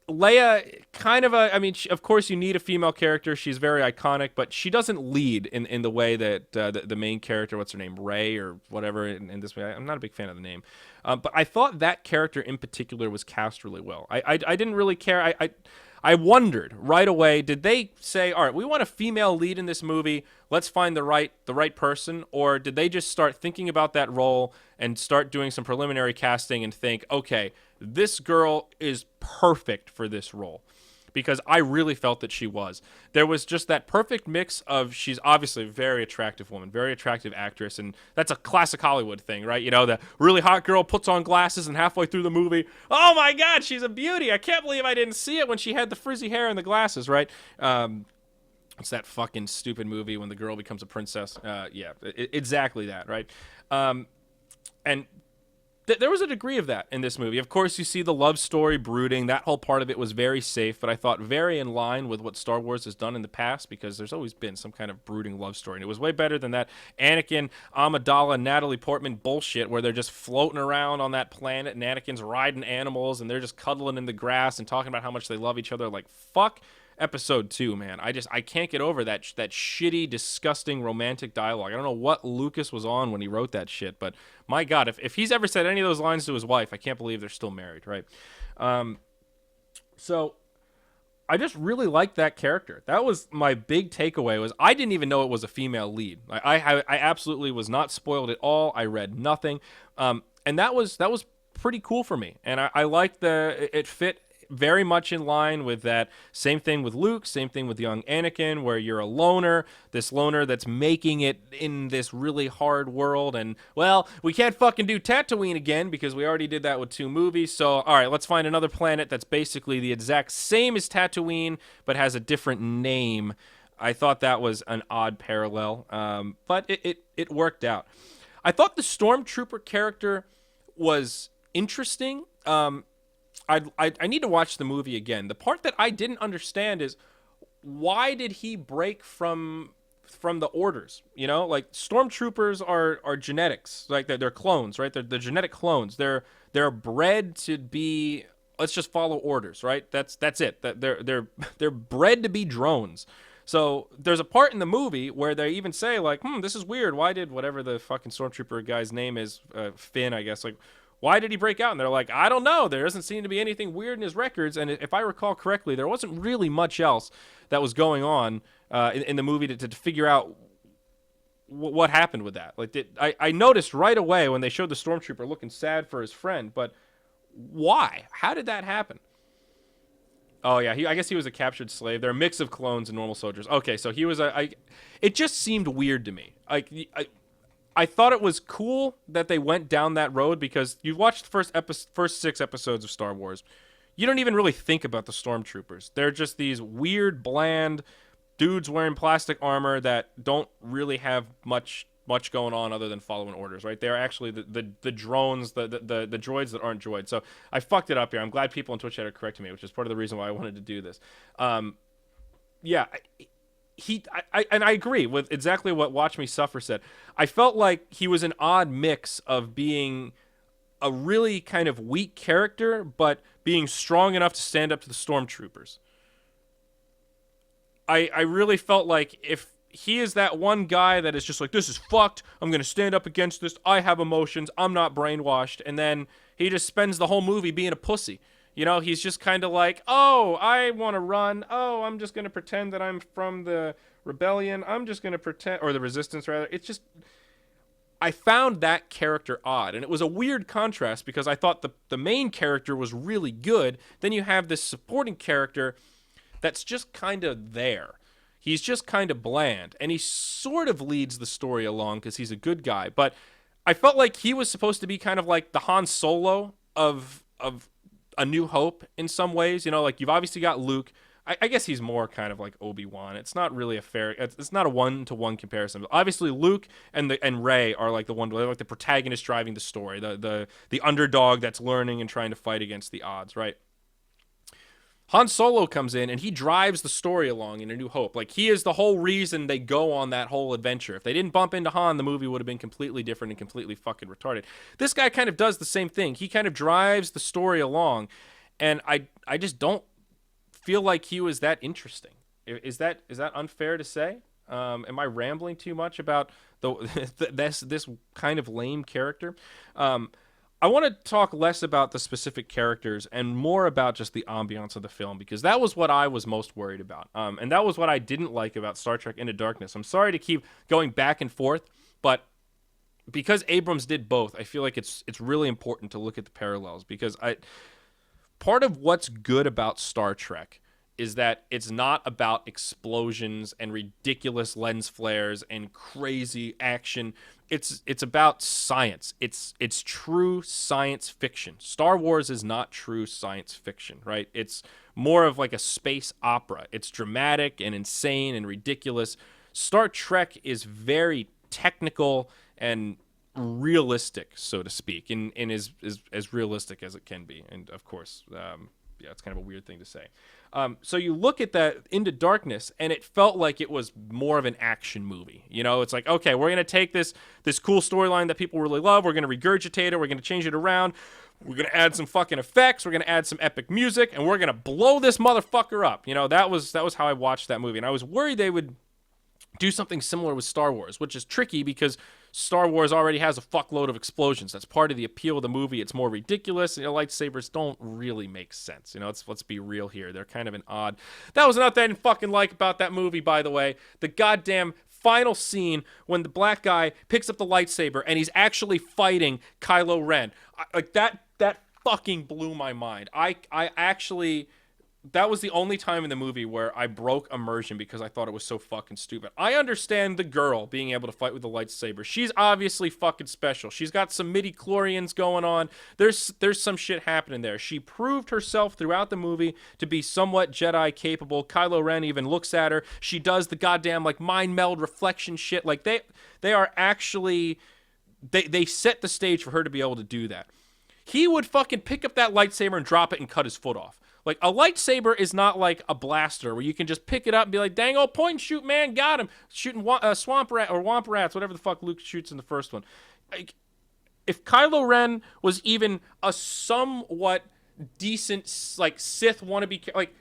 Leia, kind of of course you need a female character. She's very iconic, but she doesn't lead in the way that the main character, what's her name, Rey or whatever, in this way. I'm not a big fan of the name. But I thought that character in particular was cast really well. I didn't really care. I wondered right away, did they say, all right, we want a female lead in this movie, let's find the right person, or did they just start thinking about that role and start doing some preliminary casting and think, okay, this girl is perfect for this role? Because I really felt that she was. There was just that perfect mix of, she's obviously a very attractive woman, very attractive actress, and that's a classic Hollywood thing, right? You know, the really hot girl puts on glasses and halfway through the movie, oh my God, she's a beauty. I can't believe I didn't see it when she had the frizzy hair and the glasses, right? It's that fucking stupid movie when the girl becomes a princess. Exactly that, right? And there was a degree of that in this movie. Of course, you see the love story brooding. That whole part of it was very safe, but I thought very in line with what Star Wars has done in the past because there's always been some kind of brooding love story. And it was way better than that Anakin, Amidala, Natalie Portman bullshit where they're just floating around on that planet and Anakin's riding animals and they're just cuddling in the grass and talking about how much they love each other. Like, fuck Episode 2, man. I can't get over that shitty, disgusting romantic dialogue. I don't know what Lucas was on when he wrote that shit, but my God, if he's ever said any of those lines to his wife, I can't believe they're still married, right? So I just really liked that character. That was my big takeaway. Was I didn't even know it was a female lead. I absolutely was not spoiled at all. I read nothing, and that was pretty cool for me. And I liked it fit very much in line with that. Same thing with Luke, same thing with young Anakin, where you're a loner, this loner that's making it in this really hard world, and, well, we can't fucking do Tatooine again because we already did that with 2 movies, so, all right, let's find another planet that's basically the exact same as Tatooine, but has a different name. I thought that was an odd parallel, but it worked out. I thought the Stormtrooper character was interesting. I need to watch the movie again. The part that I didn't understand is why did he break from the orders? You know, like stormtroopers are genetics, like they're clones, right? They're genetic clones. They're bred to be, let's just follow orders, right? That's it. That they're bred to be drones. So there's a part in the movie where they even say like, this is weird. Why did whatever the fucking stormtrooper guy's name is, Finn, I guess, like, why did he break out? And they're like, I don't know. There doesn't seem to be anything weird in his records. And if I recall correctly, there wasn't really much else that was going on in the movie to figure out what happened with that. Like, I noticed right away when they showed the stormtrooper looking sad for his friend, but why? How did that happen? Oh, yeah, I guess he was a captured slave. They're a mix of clones and normal soldiers. Okay, so he was it just seemed weird to me. Like, I thought it was cool that they went down that road because you watched the first 6 episodes of Star Wars. You don't even really think about the stormtroopers. They're just these weird, bland dudes wearing plastic armor that don't really have much going on other than following orders, right? They're actually the drones, the droids that aren't droids. So I fucked it up here. I'm glad people on Twitch had to correct me, which is part of the reason why I wanted to do this. and I agree with exactly what Watch Me Suffer said. I felt like he was an odd mix of being a really kind of weak character, but being strong enough to stand up to the stormtroopers. I really felt like if he is that one guy that is just like, this is fucked, I'm going to stand up against this, I have emotions, I'm not brainwashed, and then he just spends the whole movie being a pussy. You know, he's just kind of like, oh, I want to run, oh, I'm just going to pretend that I'm from the rebellion, I'm just going to pretend, or the resistance rather. It's just, I found that character odd, and it was a weird contrast because I thought the main character was really good, then you have this supporting character that's just kind of there. He's just kind of bland, and he sort of leads the story along because he's a good guy. But I felt like he was supposed to be kind of like the Han Solo of A New Hope in some ways. You know, like you've obviously got Luke. I guess he's more kind of like Obi-Wan. It's not really a fair. It's not a one-to-one comparison. Obviously, Luke and Rey are like like the protagonist driving the story, the underdog that's learning and trying to fight against the odds, right? Han Solo comes in and he drives the story along in A New Hope. Like, he is the whole reason they go on that whole adventure. If they didn't bump into Han, the movie would have been completely different and completely fucking retarded. This guy kind of does the same thing. He kind of drives the story along, and I just don't feel like he was that interesting. Is that unfair to say? Am I rambling too much about this kind of lame character? I want to talk less about the specific characters and more about just the ambiance of the film, because that was what I was most worried about. And that was what I didn't like about Star Trek Into Darkness. I'm sorry to keep going back and forth, but because Abrams did both, I feel like it's really important to look at the parallels, because part of what's good about Star Trek is that it's not about explosions and ridiculous lens flares and crazy action. It's about science. It's true science fiction. Star Wars is not true science fiction, right? It's more of like a space opera. It's dramatic and insane and ridiculous. Star Trek is very technical and realistic, so to speak, and is as realistic as it can be. And of course, yeah, it's kind of a weird thing to say. So you look at that Into Darkness, and it felt like it was more of an action movie. You know, it's like, okay, we're going to take this cool storyline that people really love, we're going to regurgitate it, we're going to change it around, we're going to add some fucking effects, we're going to add some epic music, and we're going to blow this motherfucker up. You know, that was how I watched that movie, and I was worried they would do something similar with Star Wars, which is tricky because Star Wars already has a fuckload of explosions. That's part of the appeal of the movie. It's more ridiculous. You know, lightsabers don't really make sense. You know, let's be real here. They're kind of an odd. That was another thing I didn't fucking like about that movie, by the way. The goddamn final scene when the black guy picks up the lightsaber and he's actually fighting Kylo Ren. Like that fucking blew my mind. I actually. That was the only time in the movie where I broke immersion because I thought it was so fucking stupid. I understand the girl being able to fight with the lightsaber. She's obviously fucking special. She's got some midi-chlorians going on. There's some shit happening there. She proved herself throughout the movie to be somewhat Jedi capable. Kylo Ren even looks at her. She does the goddamn like mind meld reflection shit. Like they are actually they set the stage for her to be able to do that. He would fucking pick up that lightsaber and drop it and cut his foot off. Like, a lightsaber is not like a blaster where you can just pick it up and be like, dang, oh, point and shoot, man, got him. Shooting swamp rat or womp rats, whatever the fuck Luke shoots in the first one. Like, if Kylo Ren was even a somewhat decent, like, Sith wannabe, like,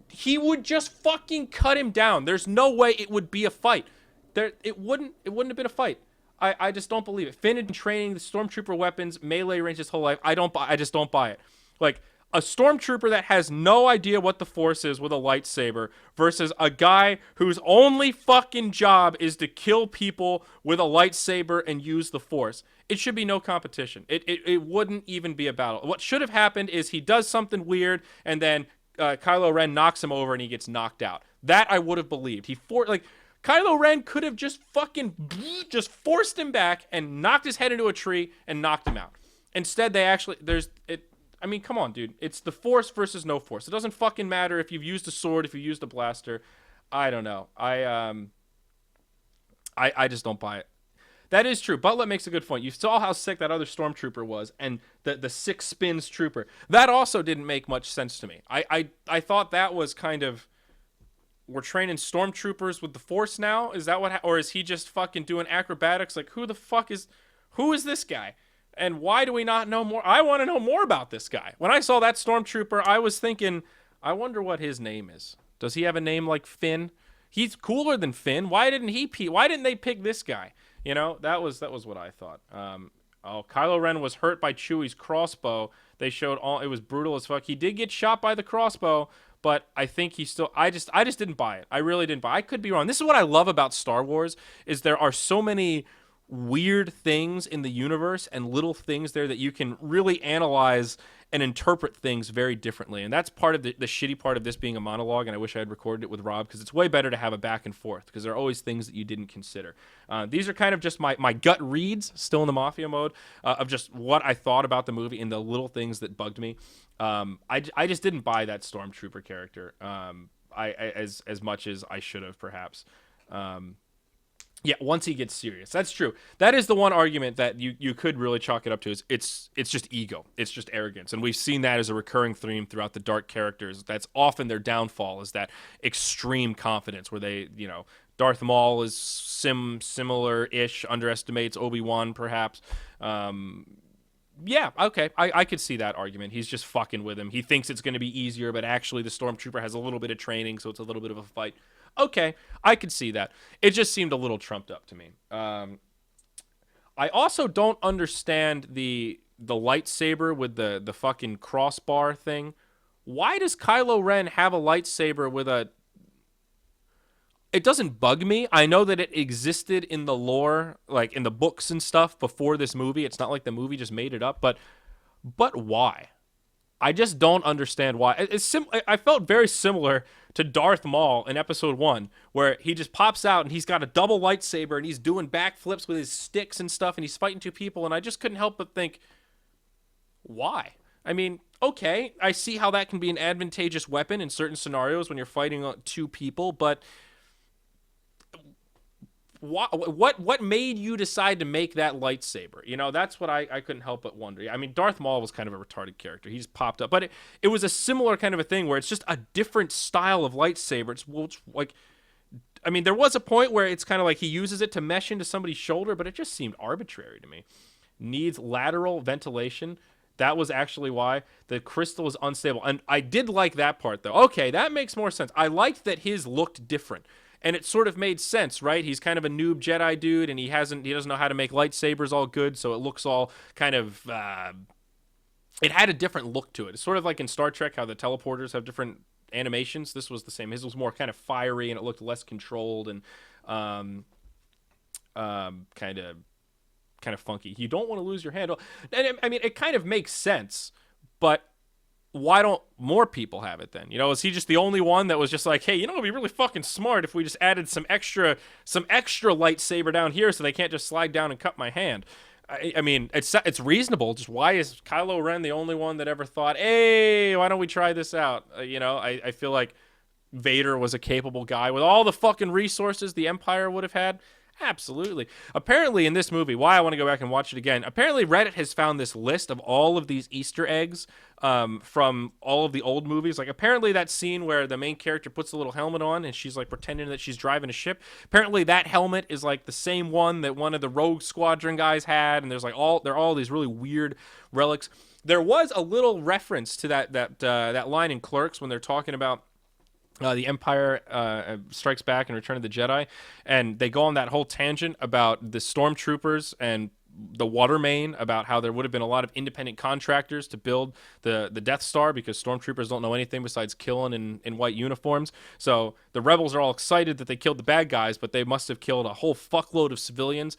he would just fucking cut him down. There's no way it would be a fight. It wouldn't have been a fight. I just don't believe it. Finn had been training the stormtrooper weapons, melee range his whole life. I just don't buy it. Like, a stormtrooper that has no idea what the Force is with a lightsaber versus a guy whose only fucking job is to kill people with a lightsaber and use the Force. It should be no competition. It wouldn't even be a battle. What should have happened is he does something weird and then Kylo Ren knocks him over and he gets knocked out. That I would have believed. Kylo Ren could have just fucking forced him back and knocked his head into a tree and knocked him out. Instead, I mean, come on, dude. It's the Force versus no Force. It doesn't fucking matter if you've used a sword, if you used a blaster. I don't know. I just don't buy it. That is true. Butler makes a good point. You saw how sick that other stormtrooper was, and the six spins trooper. That also didn't make much sense to me. I thought that was kind of we're training stormtroopers with the Force now? Is that what? Or is he just fucking doing acrobatics? Like, who is this guy? And why do we not know more? I want to know more about this guy. When I saw that stormtrooper, I was thinking, I wonder what his name is. Does he have a name like Finn? He's cooler than Finn. Why didn't they pick this guy? You know, that was what I thought. Kylo Ren was hurt by Chewie's crossbow. They showed it was brutal as fuck. He did get shot by the crossbow, but I think he still. I just didn't buy it. I really didn't buy it. I could be wrong. This is what I love about Star Wars is there are so many weird things in the universe and little things there that you can really analyze and interpret things very differently. And that's part of the shitty part of this being a monologue, and I wish I had recorded it with Rob, because it's way better to have a back and forth, because there are always things that you didn't consider. These are kind of just my gut reads, still in the Mafia mode, of just what I thought about the movie and the little things that bugged me. I just didn't buy that Stormtrooper character as much as I should have, perhaps. Yeah, once he gets serious. That's true. That is the one argument that you could really chalk it up to, is it's just ego. It's just arrogance. And we've seen that as a recurring theme throughout the dark characters. That's often their downfall, is that extreme confidence where they, Darth Maul is similar-ish, underestimates Obi-Wan perhaps. Yeah, okay. I could see that argument. He's just fucking with him. He thinks it's going to be easier, but actually the Stormtrooper has a little bit of training, so it's a little bit of a fight. Okay, I could see that. It just seemed a little trumped up to me. I also don't understand the lightsaber with the fucking crossbar thing. Why does Kylo Ren have a lightsaber with a... It doesn't bug me. I know that it existed in the lore, like in the books and stuff before this movie. It's not like the movie just made it up, but why? I just don't understand why. I felt very similar to Darth Maul in Episode 1, where he just pops out and he's got a double lightsaber and he's doing backflips with his sticks and stuff and he's fighting two people, and I just couldn't help but think, why? I mean, okay, I see how that can be an advantageous weapon in certain scenarios when you're fighting two people, but... What made you decide to make that lightsaber? That's what I couldn't help but wonder. I mean, Darth Maul was kind of a retarded character. He just popped up. But it was a similar kind of a thing where it's just a different style of lightsaber. It's like, I mean, there was a point where it's kind of like he uses it to mesh into somebody's shoulder, but it just seemed arbitrary to me. Needs lateral ventilation. That was actually why. The crystal is unstable. And I did like that part, though. Okay, that makes more sense. I liked that his looked different. And it sort of made sense, right? He's kind of a noob Jedi dude, and he doesn't know how to make lightsabers all good, so it looks all kind of... it had a different look to it. It's sort of like in Star Trek, how the teleporters have different animations. This was the same. His was more kind of fiery, and it looked less controlled and kind of funky. You don't want to lose your handle. And I mean, it kind of makes sense, but... why don't more people have it then? Is he just the only one that was just like, hey, it'd be really fucking smart if we just added some extra lightsaber down here so they can't just slide down and cut my hand? I mean, it's reasonable. Just why is Kylo Ren the only one that ever thought, hey, why don't we try this out? I feel like Vader was a capable guy with all the fucking resources the Empire would have had. Absolutely. Apparently in this movie, why I want to go back and watch it again, apparently Reddit has found this list of all of these Easter eggs from all of the old movies. Like, apparently that scene where the main character puts a little helmet on and she's like pretending that she's driving a ship, apparently that helmet is like the same one that one of the Rogue Squadron guys had, and there are all these really weird relics. There was a little reference to that line in Clerks when they're talking about the Empire Strikes Back and Return of the Jedi, and they go on that whole tangent about the stormtroopers and the water main, about how there would have been a lot of independent contractors to build the Death Star because stormtroopers don't know anything besides killing in white uniforms. So the rebels are all excited that they killed the bad guys, but they must have killed a whole fuckload of civilians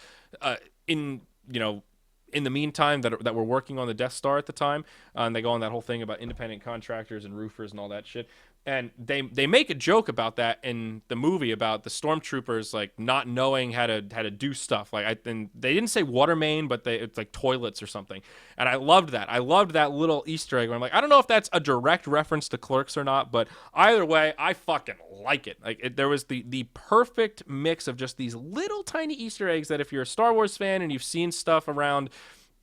in the meantime that were working on the Death Star at the time. And they go on that whole thing about independent contractors and roofers and all that shit. And they make a joke about that in the movie, about the stormtroopers like not knowing how to do stuff. And they didn't say water main, but it's like toilets or something. And I loved that. I loved that little Easter egg where I'm like, I don't know if that's a direct reference to Clerks or not, but either way, I fucking like it. There was the perfect mix of just these little tiny Easter eggs that if you're a Star Wars fan and you've seen stuff around,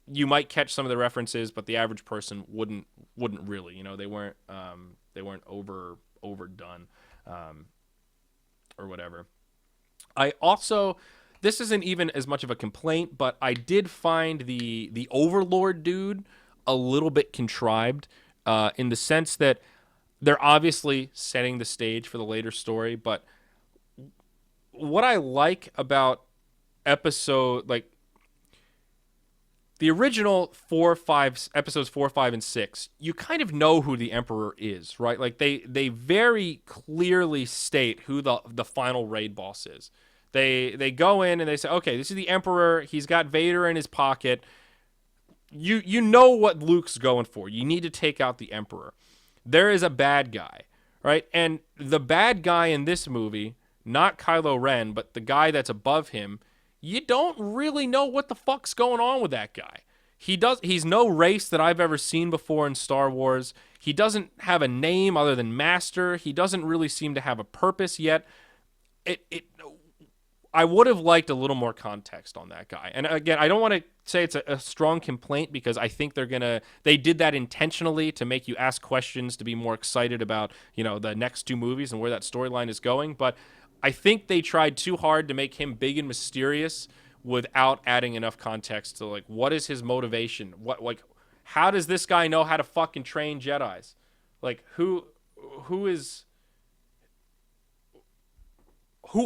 you might catch some of the references, but the average person wouldn't really. They weren't overdone. or whatever. I also, this isn't even as much of a complaint, but I did find the Overlord dude a little bit contrived, in the sense that they're obviously setting the stage for the later story. But what I like about the original episodes 4, 5, and 6, you kind of know who the Emperor is, right? Like they very clearly state who the final raid boss is. They go in and they say, okay, this is the Emperor. He's got Vader in his pocket. You know what Luke's going for. You need to take out the Emperor. There is a bad guy, right? And the bad guy in this movie, not Kylo Ren, but the guy that's above him, you don't really know what the fuck's going on with that guy. He's no race that I've ever seen before in Star Wars. He doesn't have a name other than Master. He doesn't really seem to have a purpose yet. I would have liked a little more context on that guy. And again, I don't want to say it's a strong complaint, because I think they did that intentionally to make you ask questions, to be more excited about, the next two movies and where that storyline is going. But I think they tried too hard to make him big and mysterious without adding enough context to, like, what is his motivation? How does this guy know how to fucking train Jedis? Like, who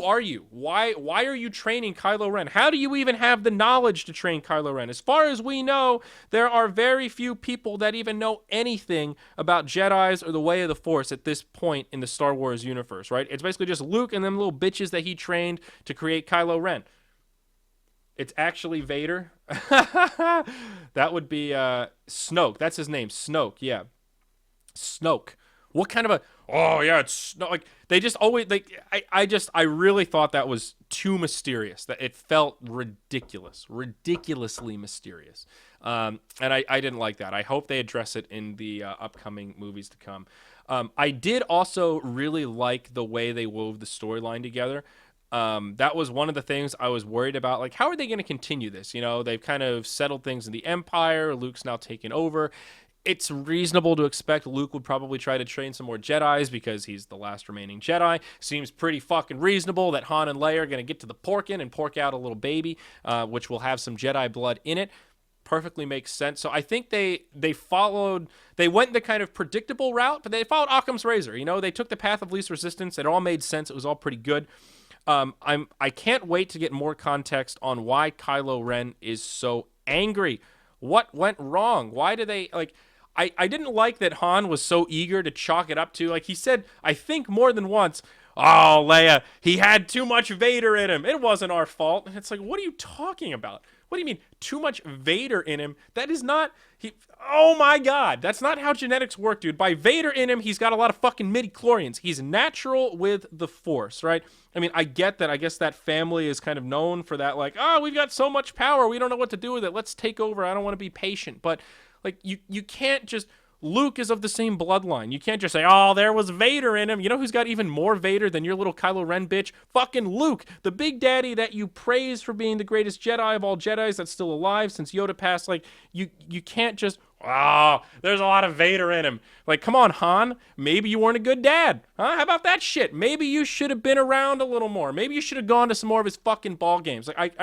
are you? Why are you training Kylo Ren? How do you even have the knowledge to train Kylo Ren? As far as we know, there are very few people that even know anything about Jedis or the way of the Force at this point in the Star Wars universe, right? It's basically just Luke and them little bitches that he trained to create Kylo Ren. It's actually Vader. That would be Snoke. That's his name, Snoke. Yeah, Snoke. What kind of it's not like they just always I really thought that was too mysterious, that it felt ridiculously mysterious. And I didn't like that. I hope they address it in the upcoming movies to come. I did also really like the way they wove the storyline together. That was one of the things I was worried about. Like, how are they going to continue this? They've kind of settled things in the Empire. Luke's now taken over. It's reasonable to expect Luke would probably try to train some more Jedis because he's the last remaining Jedi. Seems pretty fucking reasonable that Han and Leia are going to get to the porking and pork out a little baby, which will have some Jedi blood in it. Perfectly makes sense. So I think they went the kind of predictable route, but they followed Occam's razor. They took the path of least resistance. It all made sense. It was all pretty good. I can't wait to get more context on why Kylo Ren is so angry. What went wrong? Why did they I didn't like that Han was so eager to chalk it up to, like he said, I think more than once, oh, Leia, he had too much Vader in him. It wasn't our fault. And it's like, what are you talking about? What do you mean, too much Vader in him? That is not, oh my God, that's not how genetics work, dude. By Vader in him, he's got a lot of fucking midi-chlorians. He's natural with the Force, right? I mean, I get that. I guess that family is kind of known for that, like, we've got so much power, we don't know what to do with it. Let's take over. I don't want to be patient. But like, you can't just, Luke is of the same bloodline. You can't just say, oh, there was Vader in him. You know who's got even more Vader than your little Kylo Ren bitch? Fucking Luke, the big daddy that you praise for being the greatest Jedi of all Jedis that's still alive since Yoda passed. Like, you can't just, there's a lot of Vader in him. Like, come on, Han. Maybe you weren't a good dad. Huh? How about that shit? Maybe you should have been around a little more. Maybe you should have gone to some more of his fucking ball games. Like,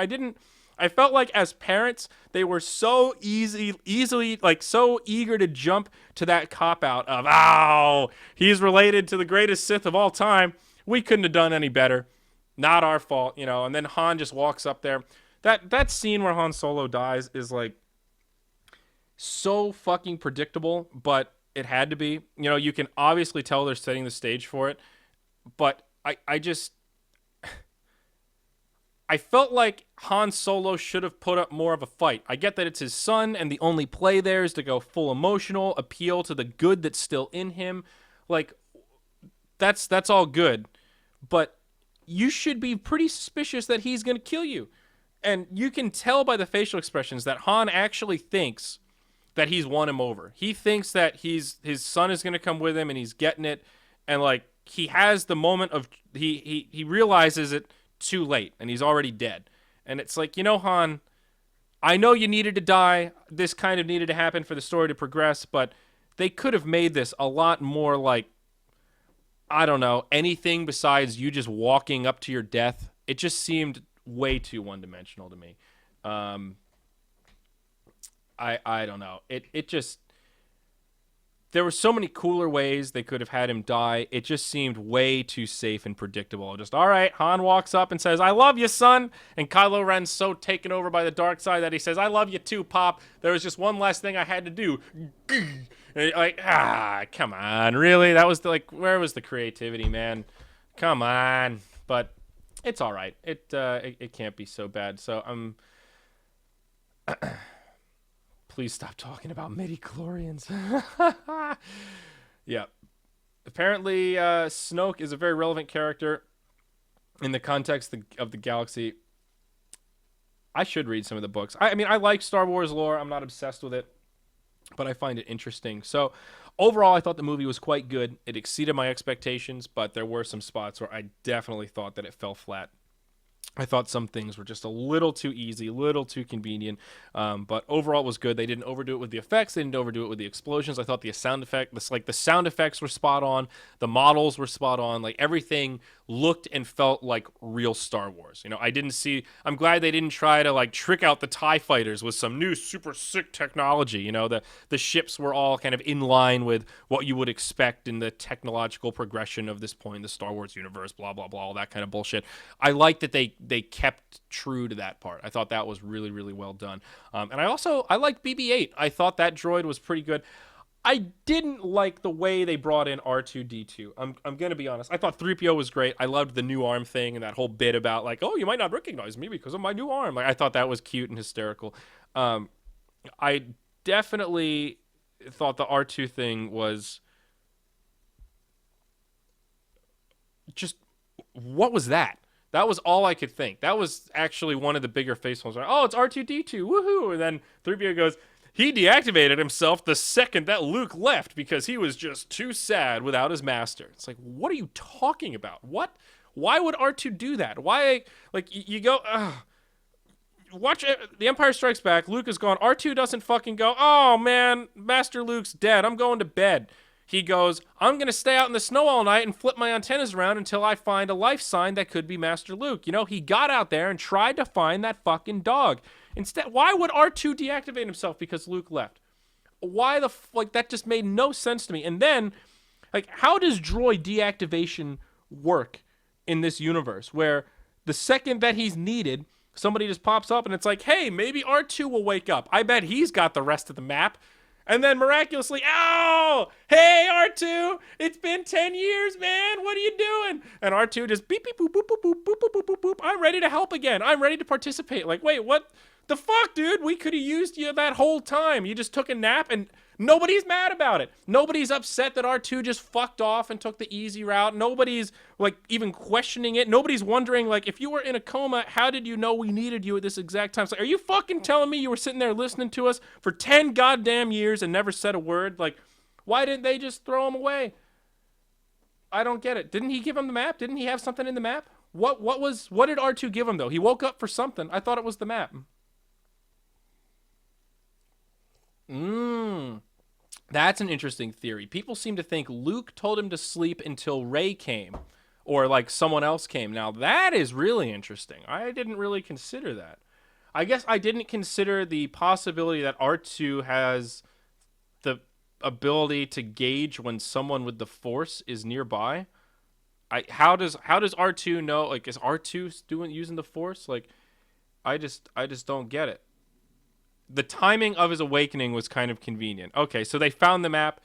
I felt like as parents, they were so easily, like, so eager to jump to that cop-out of, he's related to the greatest Sith of all time. We couldn't have done any better. Not our fault, And then Han just walks up there. That scene where Han Solo dies is, like, so fucking predictable, but it had to be. You can obviously tell they're setting the stage for it, but I felt like Han Solo should have put up more of a fight. I get that it's his son, and the only play there is to go full emotional, appeal to the good that's still in him. Like, that's all good. But you should be pretty suspicious that he's going to kill you. And you can tell by the facial expressions that Han actually thinks that he's won him over. He thinks that his son is going to come with him, and he's getting it. And, like, he has the moment of, he realizes it too late, and he's already dead. And it's like, Han, I know you needed to die. This kind of needed to happen for the story to progress, but they could have made this a lot more, like, I don't know, anything besides you just walking up to your death. It just seemed way too one-dimensional to me. I don't know. It just, there were so many cooler ways they could have had him die. It just seemed way too safe and predictable. Just, all right, Han walks up and says, "I love you, son." And Kylo Ren's so taken over by the dark side that he says, "I love you too, Pop. There was just one last thing I had to do." And like, come on, really? That was like, where was the creativity, man? Come on. But it's all right. It can't be so bad. So please stop talking about midi-chlorians. Yeah. Apparently, Snoke is a very relevant character in the context of the galaxy. I should read some of the books. I mean, I like Star Wars lore. I'm not obsessed with it, but I find it interesting. So overall, I thought the movie was quite good. It exceeded my expectations, but there were some spots where I definitely thought that it fell flat. I thought some things were just a little too easy, a little too convenient, but overall it was good. They didn't overdo it with the effects. They didn't overdo it with the explosions. I thought the sound effects were spot on. The models were spot on. Like, everything looked and felt like real Star Wars. You know, I'm glad they didn't try to like trick out the TIE fighters with some new super sick technology. You know, the ships were all kind of in line with what you would expect in the technological progression of this point in the Star Wars universe, blah, blah, blah, all that kind of bullshit. I like that they kept true to that part. I thought that was really, really well done. And I liked BB-8. I thought that droid was pretty good. I didn't like the way they brought in R2-D2. I'm going to be honest. I thought 3PO was great. I loved the new arm thing and that whole bit about like, oh, you might not recognize me because of my new arm. Like, I thought that was cute and hysterical. I definitely thought the R2 thing was just, what was that? That was all I could think. That was actually one of the bigger face ones. Oh, it's R2-D2, woohoo! And then 3PO goes, he deactivated himself the second that Luke left because he was just too sad without his master. It's like, what are you talking about? What? Why would R2 do that? Why? Like, you go, watch The Empire Strikes Back. Luke is gone. R2 doesn't fucking go, oh man, Master Luke's dead. I'm going to bed. He goes, I'm going to stay out in the snow all night and flip my antennas around until I find a life sign that could be Master Luke. You know, he got out there and tried to find that fucking dog. Instead, why would R2 deactivate himself because Luke left? Why that just made no sense to me. And then, like, how does droid deactivation work in this universe where the second that he's needed, somebody just pops up and it's like, hey, maybe R2 will wake up. I bet he's got the rest of the map. And then miraculously, oh, hey, R2, it's been 10 years, man. What are you doing? And R2 just beep, beep, boop, boop, boop, boop, boop, boop, boop, boop, boop. I'm ready to help again. I'm ready to participate. Like, wait, what the fuck, dude? We could have used you that whole time. You just took a nap and nobody's mad about it. Nobody's upset that R2 just fucked off and took the easy route. Nobody's, like, even questioning it. Nobody's wondering, like, if you were in a coma, how did you know we needed you at this exact time? It's like, are you fucking telling me you were sitting there listening to us for 10 goddamn years and never said a word? Like, why didn't they just throw him away? I don't get it. Didn't he give him the map? Didn't he have something in the map? What did R2 give him, though? He woke up for something. I thought it was the map. That's an interesting theory. People seem to think Luke told him to sleep until Rey came, or like someone else came. Now that is really interesting. I didn't really consider that. I guess I didn't consider the possibility that R2 has the ability to gauge when someone with the Force is nearby. How does R2 know? Like, is R2 using the Force? Like, I just don't get it. The timing of his awakening was kind of convenient. Okay, so they found the map.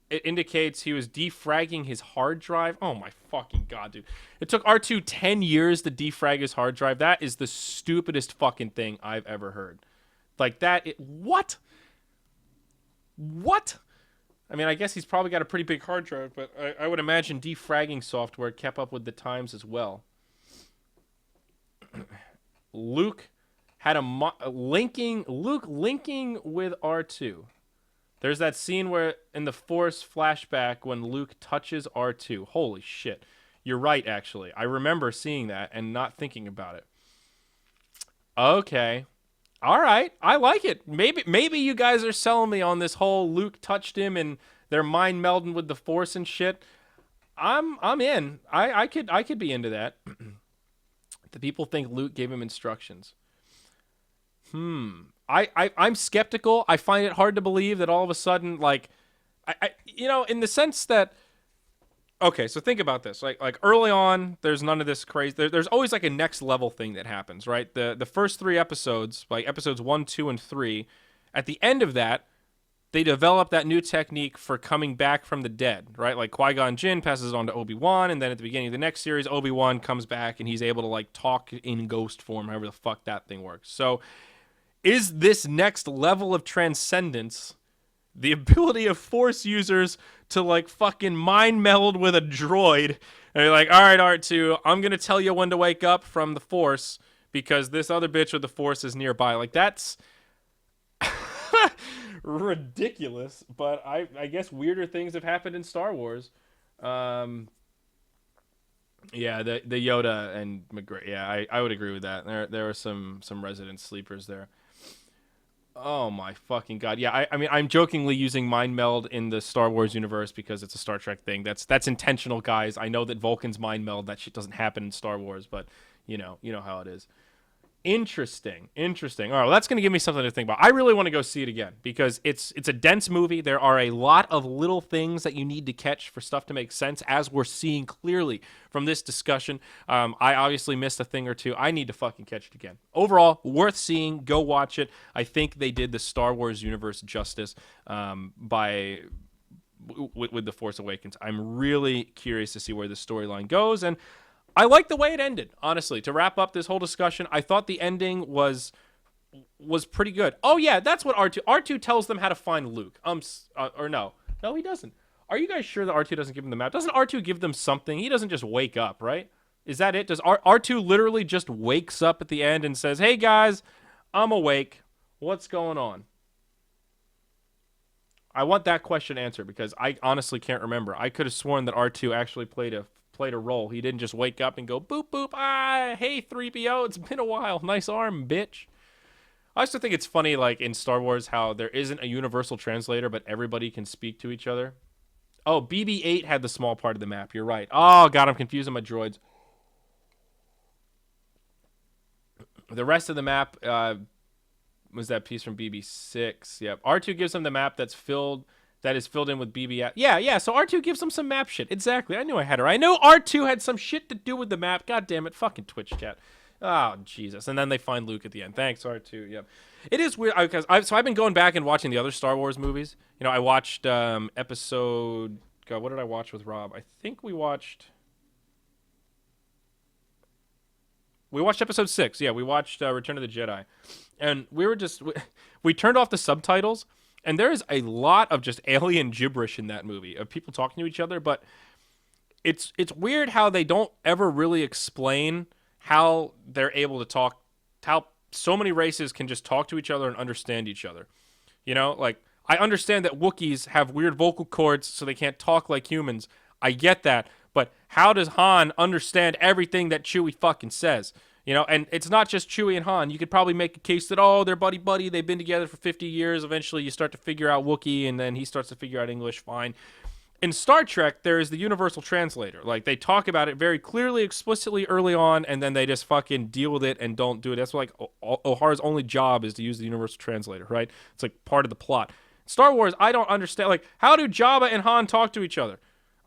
It indicates he was defragging his hard drive. Oh my fucking god, dude. It took R2 10 years to defrag his hard drive. That is the stupidest fucking thing I've ever heard. Like what? What? I mean, I guess he's probably got a pretty big hard drive, but I would imagine defragging software kept up with the times as well. Luke had linking with R2. There's that scene where in the Force flashback when Luke touches R2. Holy shit. You're right, actually. I remember seeing that and not thinking about it. Okay. All right. I like it. Maybe you guys are selling me on this whole Luke touched him and they're mind melding with the Force and shit. I'm in. I could be into that. The people think Luke gave him instructions. I'm skeptical. I find it hard to believe that all of a sudden, like, in the sense that, okay, so think about this. Like early on, there's none of this crazy. There's always like a next level thing that happens, right? The first three episodes, like episodes 1, 2, and 3, at the end of that, they develop that new technique for coming back from the dead, right? Like Qui-Gon Jinn passes it on to Obi-Wan, and then at the beginning of the next series, Obi-Wan comes back and he's able to like talk in ghost form, however the fuck that thing works. So is this next level of transcendence the ability of Force users to like fucking mind meld with a droid and you're like, all right, R2, I'm going to tell you when to wake up from the Force because this other bitch with the Force is nearby. Like, that's ridiculous, but I guess weirder things have happened in Star Wars. Yeah, the Yoda and McGregor. Yeah, I would agree with that. There are some resident sleepers there. Oh my fucking god! Yeah, I mean, I'm jokingly using mind meld in the Star Wars universe because it's a Star Trek thing. That's intentional, guys. I know that Vulcans mind meld. That shit doesn't happen in Star Wars, but you know how it is. Interesting. All right, well, that's going to give me something to think about. I really want to go see it again because it's a dense movie. There are a lot of little things that you need to catch for stuff to make sense, as we're seeing clearly from this discussion. I obviously missed a thing or two. I need to fucking catch it again. Overall, worth seeing. Go watch it. I think they did the Star Wars universe justice by with The Force Awakens. I'm really curious to see where the storyline goes, and I like the way it ended, honestly. To wrap up this whole discussion, I thought the ending was pretty good. Oh yeah, that's what R2 tells them how to find Luke. Or no, he doesn't. Are you guys sure that R2 doesn't give them the map? Doesn't R2 give them something? He doesn't just wake up, right? Is that it? Does R2 literally just wakes up at the end and says, "Hey guys, I'm awake. What's going on?" I want that question answered because I honestly can't remember. I could have sworn that R2 actually played a role. He didn't just wake up and go boop boop. Hey 3PO, it's been a while. Nice arm, bitch. I also think it's funny, like in Star Wars, how there isn't a universal translator, but everybody can speak to each other. Oh, BB-8 had the small part of the map. You're right. Oh god, I'm confusing my droids. The rest of the map was that piece from BB-6. Yep. R2 gives them the map that is filled in with BB. Yeah, so R2 gives them some map shit. Exactly. I knew I had her. I know R2 had some shit to do with the map. God damn it. Fucking Twitch chat. Oh, Jesus. And then they find Luke at the end. Thanks, R2. Yep. It is weird because I've been going back and watching the other Star Wars movies. You know, I watched episode... God, what did I watch with Rob? I think we watched episode 6. Yeah, we watched Return of the Jedi. And we turned off the subtitles. And there is a lot of just alien gibberish in that movie of people talking to each other, but it's weird how they don't ever really explain how they're able to talk, how so many races can just talk to each other and understand each other. You know, like, I understand that Wookiees have weird vocal cords so they can't talk like humans. I get that, but how does Han understand everything that Chewie fucking says? You know, and it's not just Chewie and Han. You could probably make a case that, oh, they're buddy-buddy. They've been together for 50 years. Eventually, you start to figure out Wookiee, and then he starts to figure out English. Fine. In Star Trek, there is the universal translator. Like, they talk about it very clearly, explicitly early on, and then they just fucking deal with it and don't do it. That's like O'Hara's only job is to use the universal translator, right? It's like part of the plot. Star Wars, I don't understand. Like, how do Jabba and Han talk to each other?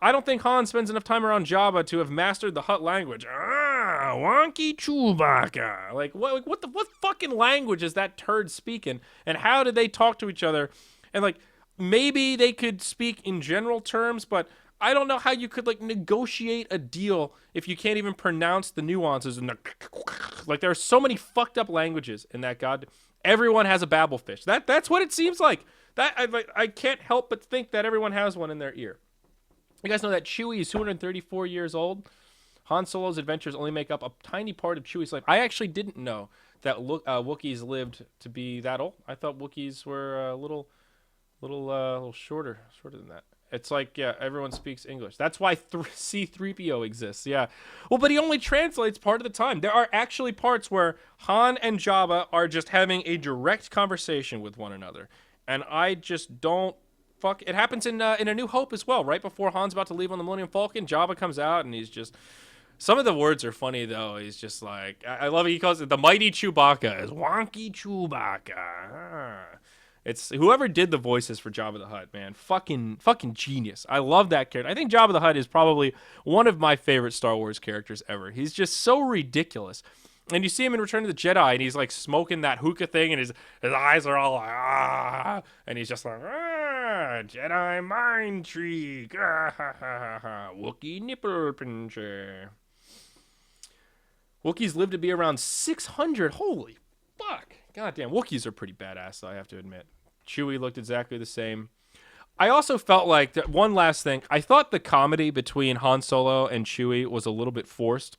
I don't think Han spends enough time around Jabba to have mastered the Hutt language. Wonky Chewbacca. Like, what fucking language is that turd speaking? And how did they talk to each other? And, like, maybe they could speak in general terms, but I don't know how you could, like, negotiate a deal if you can't even pronounce the nuances. And like, there are so many fucked up languages in that god. Everyone has a babblefish. That's what it seems like. I can't help but think that everyone has one in their ear. You guys know that Chewie is 234 years old? Han Solo's adventures only make up a tiny part of Chewie's life. I actually didn't know that Wookiees lived to be that old. I thought Wookiees were a little shorter than that. It's like, yeah, everyone speaks English. That's why C-3PO exists, yeah. Well, but he only translates part of the time. There are actually parts where Han and Jabba are just having a direct conversation with one another. And I just don't fuck, it happens in A New Hope as well. Right before Han's about to leave on the Millennium Falcon, Jabba comes out and he's just. Some of the words are funny though. He's just like, I love it. He calls it the mighty Chewbacca. Is wonky Chewbacca. It's whoever did the voices for Jabba the Hutt, man. Fucking genius. I love that character. I think Jabba the Hutt is probably one of my favorite Star Wars characters ever. He's just so ridiculous. And you see him in Return of the Jedi, and he's like smoking that hookah thing, and his eyes are all like, ah, and he's just like, ah, Jedi mind trick, ah, Wookiee nipple pincher. Wookiees live to be around 600. Holy fuck. Goddamn. Wookiees are pretty badass, though, I have to admit. Chewie looked exactly the same. I also felt like, one last thing, I thought the comedy between Han Solo and Chewie was a little bit forced.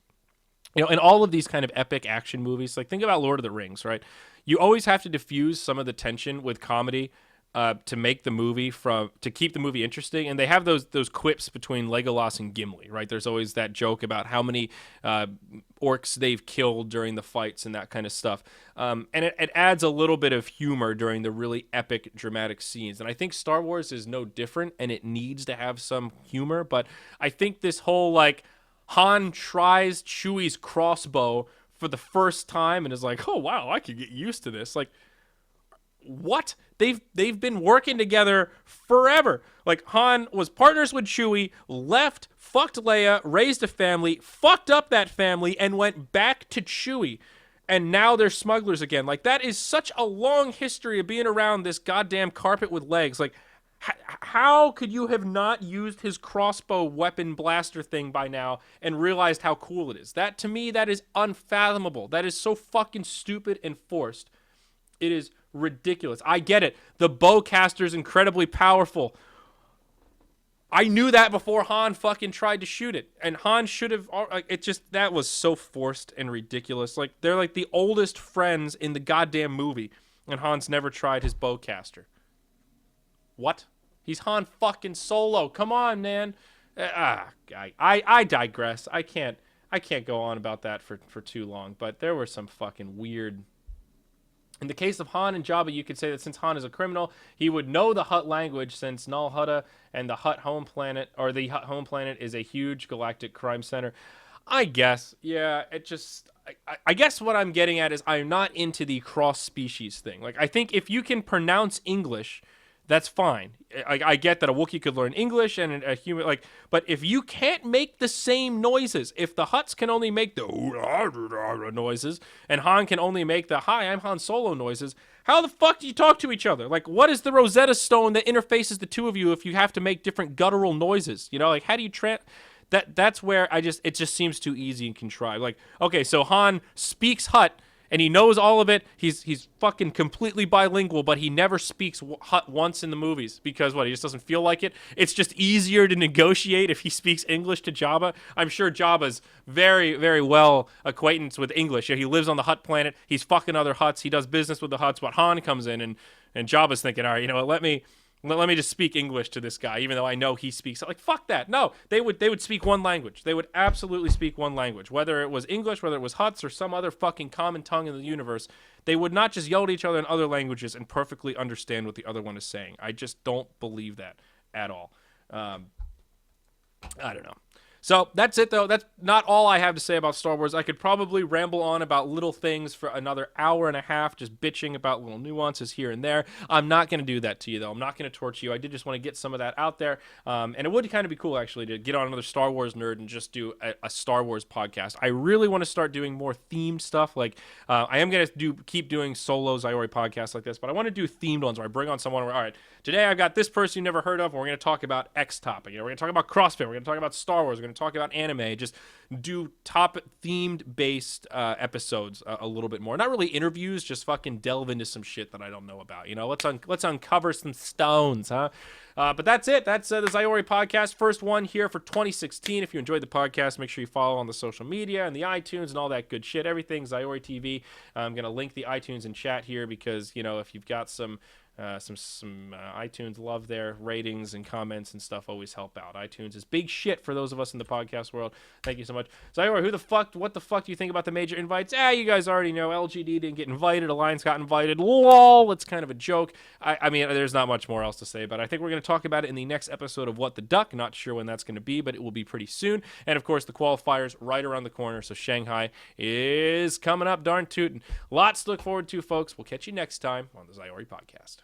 You know, in all of these kind of epic action movies, like think about Lord of the Rings, right? You always have to diffuse some of the tension with comedy to make the movie to keep the movie interesting. And they have those quips between Legolas and Gimli, right? There's always that joke about how many orcs they've killed during the fights and that kind of stuff. And it adds a little bit of humor during the really epic, dramatic scenes. And I think Star Wars is no different, and it needs to have some humor. But I think this whole like Han tries Chewie's crossbow for the first time and is like, oh wow, I could get used to this. Like, what? They've been working together forever. Like, Han was partners with Chewie, left, fucked Leia, raised a family, fucked up that family, and went back to Chewie. And now they're smugglers again. Like, that is such a long history of being around this goddamn carpet with legs. Like, how could you have not used his crossbow weapon blaster thing by now and realized how cool it is? That, to me, that is unfathomable. That is so fucking stupid and forced. It is ridiculous. I get it. The bowcaster is incredibly powerful. I knew that before Han fucking tried to shoot it. And Han should have... It just... That was so forced and ridiculous. Like, they're like the oldest friends in the goddamn movie. And Han's never tried his bowcaster. What? He's Han fucking Solo. Come on, man. I digress. I can't go on about that for too long. But there were some fucking weird... In the case of Han and Jabba, you could say that since Han is a criminal, he would know the Hutt language since Nal Hutta and the Hutt home planet, or the Hutt home planet, is a huge galactic crime center. I guess, yeah, it just... I guess what I'm getting at is I'm not into the cross-species thing. Like, I think if you can pronounce English... That's fine. I get that a Wookiee could learn English and a human, like, but if you can't make the same noises, if the Hutts can only make the noises and Han can only make the "Hi, I'm Han Solo" noises, how the fuck do you talk to each other? Like, what is the Rosetta Stone that interfaces the two of you if you have to make different guttural noises? You know, like, how do you that's where it just seems too easy and contrived. Like, okay, so Han speaks Hutt, and he knows all of it. He's fucking completely bilingual, but he never speaks Hutt once in the movies because what? He just doesn't feel like it. It's just easier to negotiate if he speaks English to Jabba. I'm sure Jabba's very, very well acquainted with English. Yeah, he lives on the Hutt planet. He's fucking other Hutts. He does business with the Hutts. But Han comes in and Jabba's thinking, all right, you know what? Let me just speak English to this guy, even though I know he speaks. Like, fuck that. No, they would speak one language. They would absolutely speak one language. Whether it was English, whether it was Hutts, or some other fucking common tongue in the universe, they would not just yell at each other in other languages and perfectly understand what the other one is saying. I just don't believe that at all. I don't know. So that's it, though. That's not all I have to say about Star Wars. I could probably ramble on about little things for another hour and a half, just bitching about little nuances here and there. I'm not going to do that to you, though. I'm not going to torture you. I did just want to get some of that out there. And it would kind of be cool, actually, to get on another Star Wars nerd and just do a Star Wars podcast. I really want to start doing more themed stuff. Like, I am going to keep doing solo Zyori podcasts like this, but I want to do themed ones where I bring on someone where, all right, today I've got this person you never heard of, and we're going to talk about X topic. You know, we're going to talk about CrossFit. We're going to talk about Star Wars. We're going to talk about anime. Just do top themed based episodes a little bit more. Not really interviews, just fucking delve into some shit that I don't know about. You know, let's uncover some stones, huh? But that's it. That's the Zyori podcast, first one here for 2016. If you enjoyed the podcast, make sure you follow on the social media and the iTunes and all that good shit. Everything ZyoriTV. I'm gonna link the iTunes in chat here because, you know, if you've got some iTunes love there, ratings and comments and stuff always help out. iTunes is big shit for those of us in the podcast world. Thank you so much. Zyori, what the fuck do you think about the major invites? You guys already know LGD didn't get invited. Alliance got invited. LOL, it's kind of a joke. I mean, there's not much more else to say, but I think we're going to going to talk about it in the next episode of What the Duck. Not sure when that's going to be, but it will be pretty soon. And, of course, the qualifiers right around the corner, so Shanghai is coming up darn tootin'. Lots to look forward to, folks. We'll catch you next time on the Zyori Podcast.